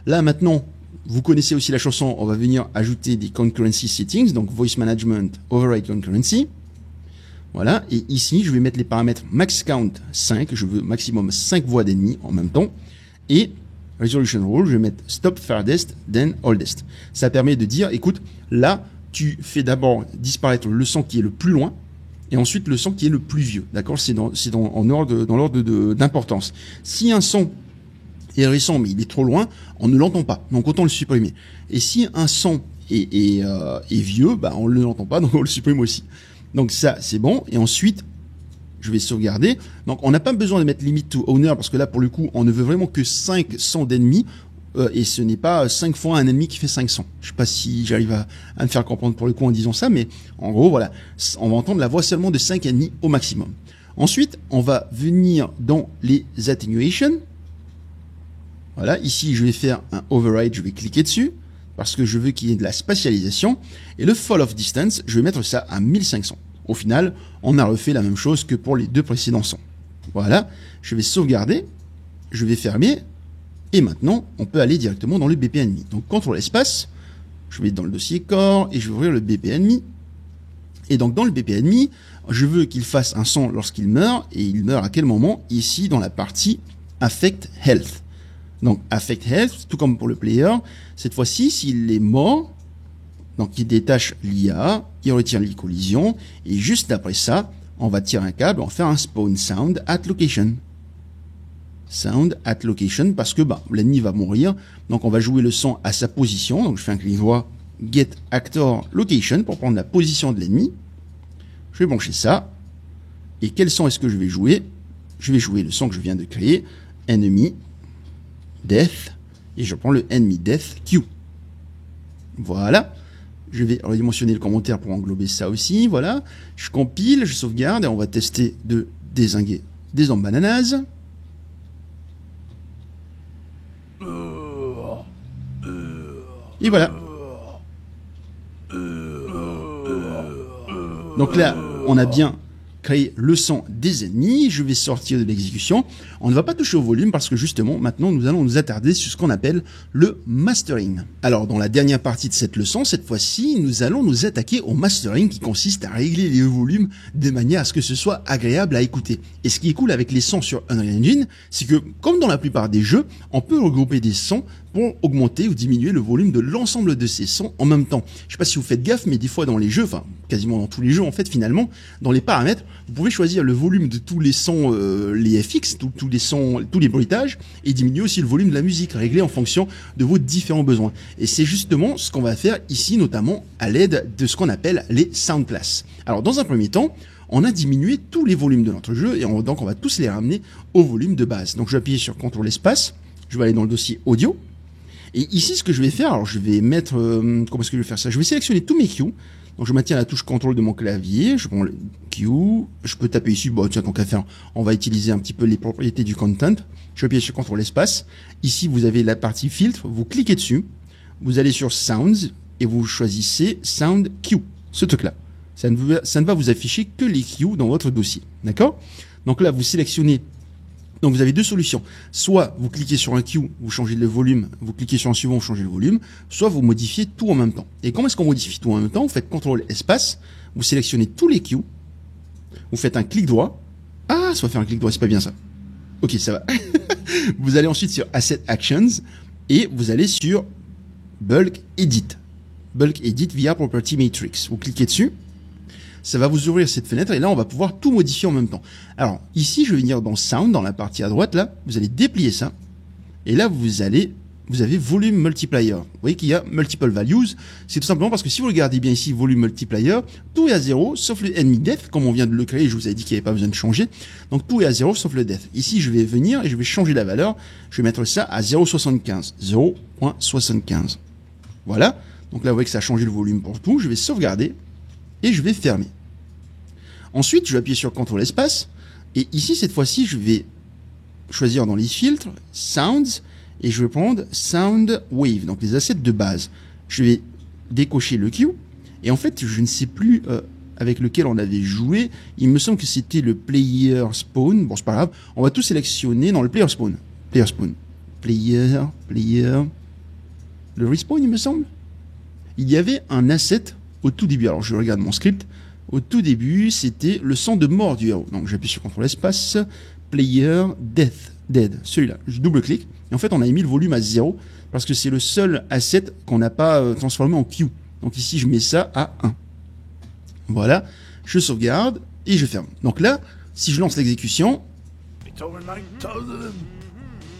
Là maintenant, vous connaissez aussi la chanson, on va venir ajouter des concurrency settings, donc voice management, override concurrency. Voilà, et ici je vais mettre les paramètres max count 5, je veux maximum 5 voix d'ennemis en même temps. Et resolution rule, je vais mettre stop farthest then oldest. Ça permet de dire, écoute, là, tu fais d'abord disparaître le son qui est le plus loin, et ensuite le son qui est le plus vieux. D'accord? C'est dans l'ordre d'importance. Si un son est récent, mais il est trop loin, on ne l'entend pas. Donc autant le supprimer. Et si un son est vieux, bah, on ne l'entend pas, donc on le supprime aussi. Donc ça, c'est bon. Et ensuite, je vais sauvegarder. Donc, on n'a pas besoin de mettre limit to owner parce que là, pour le coup, on ne veut vraiment que 5 sons d'ennemis et ce n'est pas 5 fois un ennemi qui fait 5 sons. Je sais pas si j'arrive à me faire comprendre pour le coup en disant ça, mais en gros, voilà. On va entendre la voix seulement de 5 ennemis au maximum. Ensuite, on va venir dans les attenuation. Voilà. Ici, je vais faire un override. Je vais cliquer dessus parce que je veux qu'il y ait de la spatialisation. Et le fall of distance, je vais mettre ça à 1500. Au final, on a refait la même chose que pour les deux précédents sons. Voilà, je vais sauvegarder, je vais fermer, et maintenant, on peut aller directement dans le BP ennemi. Donc, CTRL espace, je vais dans le dossier core, et je vais ouvrir le BP ennemi. Et donc, dans le BP ennemi, je veux qu'il fasse un son lorsqu'il meurt, et il meurt à quel moment? Ici, dans la partie Affect Health. Donc, Affect Health, tout comme pour le player, cette fois-ci, s'il est mort, donc il détache l'IA, il retire les collisions, et juste après ça, on va tirer un câble, on va faire un spawn sound at location. Sound at location, parce que l'ennemi va mourir, donc on va jouer le son à sa position, donc je fais un clic droit, get actor location, pour prendre la position de l'ennemi. Je vais brancher ça, et quel son est-ce que je vais jouer? Je vais jouer le son que je viens de créer, enemy, death, et je prends le enemy death Q. Voilà. Je vais redimensionner le commentaire pour englober ça aussi, voilà. Je compile, je sauvegarde et on va tester de dézinguer des bananas. Et voilà. Donc là, on a bien créé le son des ennemis. Je vais sortir de l'exécution. On ne va pas toucher au volume parce que justement, maintenant, nous allons nous attarder sur ce qu'on appelle le mastering. Alors, dans la dernière partie de cette leçon, cette fois-ci, nous allons nous attaquer au mastering qui consiste à régler les volumes de manière à ce que ce soit agréable à écouter. Et ce qui est cool avec les sons sur Unreal Engine, c'est que, comme dans la plupart des jeux, on peut regrouper des sons pour augmenter ou diminuer le volume de l'ensemble de ces sons en même temps. Je sais pas si vous faites gaffe, mais des fois dans les jeux, enfin quasiment dans tous les jeux en fait finalement, dans les paramètres, vous pouvez choisir le volume de tous les sons, les FX, tous les sons, tous les bruitages, et diminuer aussi le volume de la musique, réglé en fonction de vos différents besoins. Et c'est justement ce qu'on va faire ici, notamment à l'aide de ce qu'on appelle les sound classes. Alors dans un premier temps, on a diminué tous les volumes de notre jeu et donc on va tous les ramener au volume de base. Donc je vais appuyer sur CTRL espace, je vais aller dans le dossier audio. Et ici, ce que je vais faire, alors je vais mettre, comment est-ce que je vais faire ça? Je vais sélectionner tous mes cues. Donc je maintiens la touche CTRL de mon clavier, je prends le Q, je peux taper ici, bon tiens, tant qu'à faire, on va utiliser un petit peu les propriétés du content. Je vais appuyer sur CTRL espace. Ici, vous avez la partie filtre, vous cliquez dessus, vous allez sur Sounds et vous choisissez Sound Q, ce truc-là. Ça ne va vous afficher que les Q dans votre dossier, d'accord? Donc là, vous sélectionnez. Donc vous avez deux solutions. Soit vous cliquez sur un Q, vous changez le volume, vous cliquez sur un suivant, vous changez le volume, soit vous modifiez tout en même temps. Et comment est-ce qu'on modifie tout en même temps? Vous faites CTRL espace, vous sélectionnez tous les Q, vous faites un clic droit. Ah, ça va faire un clic droit, c'est pas bien ça. Ok, ça va. Vous allez ensuite sur Asset Actions et vous allez sur Bulk Edit. Bulk Edit via Property Matrix. Vous cliquez dessus. Ça va vous ouvrir cette fenêtre et là on va pouvoir tout modifier en même temps. Alors ici je vais venir dans Sound, dans la partie à droite là, vous allez déplier ça et là vous avez Volume Multiplier. Vous voyez qu'il y a Multiple Values, c'est tout simplement parce que si vous regardez bien ici Volume Multiplier, tout est à 0 sauf le Enemy Depth, comme on vient de le créer, je vous avais dit qu'il n'y avait pas besoin de changer, donc tout est à 0 sauf le Depth. Ici je vais venir et je vais changer la valeur, je vais mettre ça à 0.75, 0.75. Voilà, donc là vous voyez que ça a changé le volume pour tout, je vais sauvegarder. Et je vais fermer. Ensuite, je vais appuyer sur CTRL espace. Et ici, cette fois-ci, je vais choisir dans les filtres, Sounds, et je vais prendre Sound Wave, donc les assets de base. Je vais décocher le Q. Et en fait, je ne sais plus avec lequel on avait joué. Il me semble que c'était le Player Spawn. Bon, c'est pas grave. On va tout sélectionner dans le Player Spawn. Player Spawn. Player. Le Respawn, il me semble. Il y avait un asset au tout début, alors je regarde mon script, au tout début, c'était le sang de mort du héros. Donc j'appuie sur CTRL espace, Player Dead, celui-là. Je double-clique, et en fait on a mis le volume à 0, parce que c'est le seul asset qu'on n'a pas transformé en Q. Donc ici je mets ça à 1. Voilà, je sauvegarde, et je ferme. Donc là, si je lance l'exécution,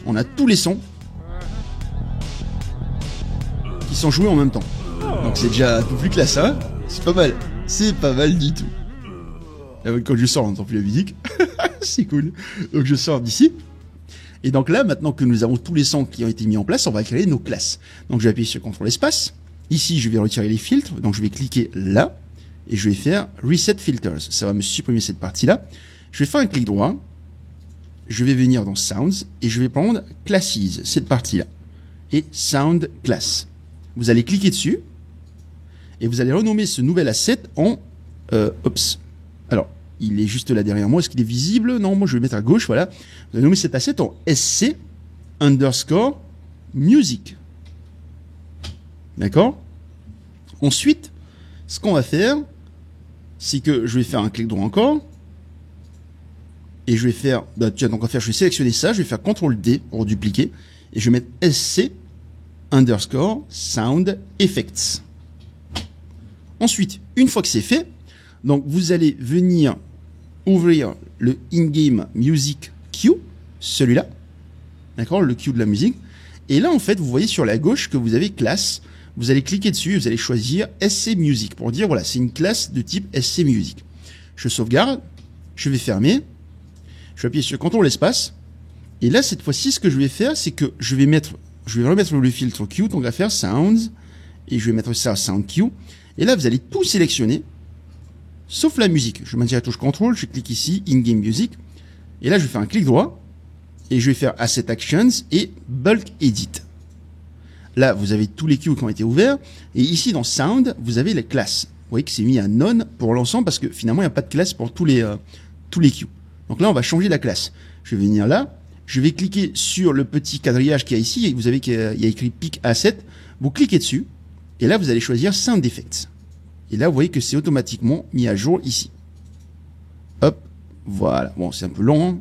on a tous les sons qui sont joués en même temps. Donc c'est déjà un peu plus classe, hein? C'est pas mal. C'est pas mal du tout. Quand je sors, on n'entend plus la musique. C'est cool. Donc je sors d'ici. Et donc là, maintenant que nous avons tous les sons qui ont été mis en place, on va créer nos classes. Donc je vais appuyer sur CTRL espace. Ici, je vais retirer les filtres. Donc je vais cliquer là. Et je vais faire Reset Filters. Ça va me supprimer cette partie-là. Je vais faire un clic droit. Je vais venir dans Sounds. Et je vais prendre Classes, cette partie-là. Et Sound Class. Vous allez cliquer dessus. Et vous allez renommer ce nouvel asset en... Alors, il est juste là derrière moi. Est-ce qu'il est visible? Non, moi je vais le mettre à gauche, voilà. Vous allez nommer cet asset en SC underscore music. D'accord? Ensuite, ce qu'on va faire, c'est que je vais faire un clic droit encore. Et je vais faire... tiens, donc je vais sélectionner ça. Je vais faire CTRL D pour dupliquer. Et je vais mettre SC underscore sound effects. Ensuite, une fois que c'est fait, donc vous allez venir ouvrir le in-game music queue, celui-là, d'accord, le queue de la musique. Et là, en fait, vous voyez sur la gauche que vous avez classe. Vous allez cliquer dessus, vous allez choisir SC Music pour dire voilà, c'est une classe de type SC Music. Je sauvegarde, je vais fermer, je vais appuyer sur CTRL espace. Et là, cette fois-ci, ce que je vais faire, c'est que je vais remettre le filtre Q, donc on va faire Sounds, et je vais mettre ça à Sound Q. Et là, vous allez tout sélectionner, sauf la musique. Je maintiens la touche CTRL, je clique ici, In-Game Music. Et là, je vais faire un clic droit, et je vais faire Asset Actions et Bulk Edit. Là, vous avez tous les queues qui ont été ouverts. Et ici, dans Sound, vous avez les classes. Vous voyez que c'est mis à None pour l'ensemble, parce que finalement, il n'y a pas de classe pour tous les queues. Donc là, on va changer la classe. Je vais venir là, je vais cliquer sur le petit quadrillage qu'il y a ici, et vous avez qu'il y a écrit Pick Asset. Vous cliquez dessus. Et là, vous allez choisir Sound Effects. Et là, vous voyez que c'est automatiquement mis à jour ici. Hop, voilà. Bon, c'est un peu long. Hein.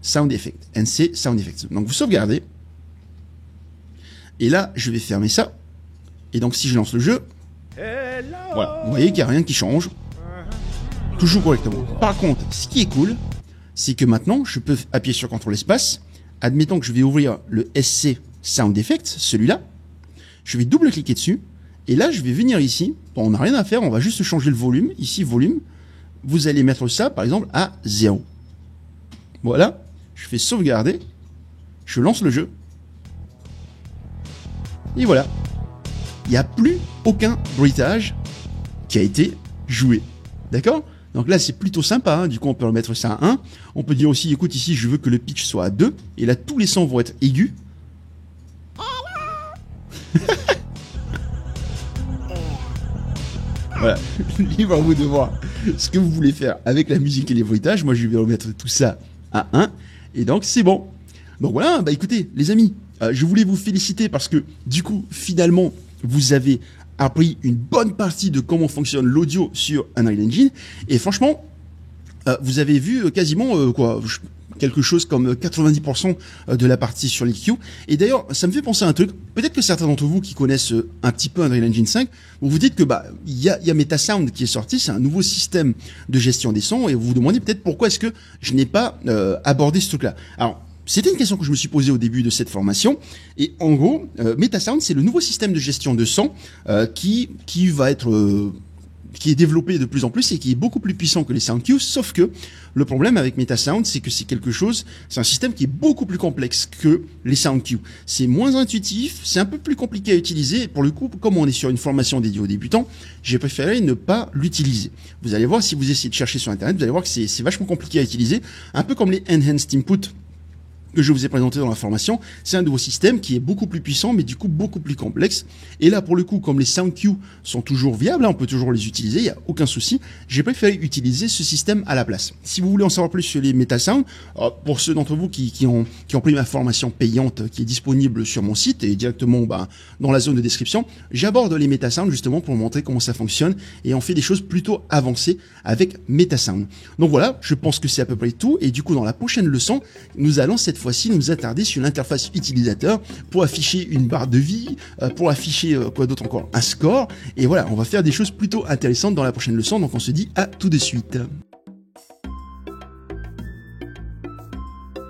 Sound Effect. NC Sound Effects. Donc, vous sauvegardez. Et là, je vais fermer ça. Et donc, si je lance le jeu, voilà. Vous voyez qu'il n'y a rien qui change. Toujours correctement. Par contre, ce qui est cool, c'est que maintenant, je peux appuyer sur CTRL espace. Admettons que je vais ouvrir le SC Sound Effects, celui-là. Je vais double-cliquer dessus. Et là, je vais venir ici. Bon, on n'a rien à faire, on va juste changer le volume. Ici, volume. vous allez mettre ça, par exemple, à 0. Voilà, je fais sauvegarder, je lance le jeu, et voilà. Il n'y a plus aucun bruitage qui a été joué. D'accord ? Donc là, c'est plutôt sympa, hein. Du coup, on peut remettre ça à 1. On peut dire aussi, écoute, ici, je veux que le pitch soit à 2. Et là, tous les sons vont être aigus. Voilà, libre à vous de voir ce que vous voulez faire avec la musique et les bruitages. Moi, je vais remettre tout ça à 1. Et donc, c'est bon. Donc voilà, bah écoutez, les amis, je voulais vous féliciter parce que, du coup, finalement, vous avez appris une bonne partie de comment fonctionne l'audio sur Unreal Engine. Et franchement, vous avez vu quasiment quelque chose comme 90% de la partie sur l'EQ. Et d'ailleurs, ça me fait penser à un truc. Peut-être que certains d'entre vous qui connaissent un petit peu Unreal Engine 5, vous vous dites que il y a Metasound qui est sorti, c'est un nouveau système de gestion des sons, et vous vous demandez peut-être pourquoi est-ce que je n'ai pas abordé ce truc-là. Alors, c'était une question que je me suis posée au début de cette formation. Et en gros, Metasound, c'est le nouveau système de gestion de son qui va être qui est développé de plus en plus et qui est beaucoup plus puissant que les SoundQ. Sauf que le problème avec Metasound, c'est que c'est un système qui est beaucoup plus complexe que les SoundQ. C'est moins intuitif, c'est un peu plus compliqué à utiliser. Et pour le coup, comme on est sur une formation dédiée aux débutants, j'ai préféré ne pas l'utiliser. Vous allez voir, si vous essayez de chercher sur Internet, vous allez voir que c'est vachement compliqué à utiliser. Un peu comme les Enhanced Input que je vous ai présenté dans la formation, c'est un nouveau système qui est beaucoup plus puissant, mais du coup beaucoup plus complexe. Et là, pour le coup, comme les SoundQ sont toujours viables, on peut toujours les utiliser, il n'y a aucun souci, j'ai préféré utiliser ce système à la place. Si vous voulez en savoir plus sur les Metasound, pour ceux d'entre vous qui ont pris ma formation payante qui est disponible sur mon site et directement dans la zone de description, j'aborde les Metasound justement pour vous montrer comment ça fonctionne et on fait des choses plutôt avancées avec Metasound. Donc voilà, je pense que c'est à peu près tout et du coup dans la prochaine leçon, nous allons cette fois-ci nous attarder sur l'interface utilisateur pour afficher une barre de vie, pour afficher quoi d'autre encore, un score. Et voilà, on va faire des choses plutôt intéressantes dans la prochaine leçon. Donc on se dit à tout de suite.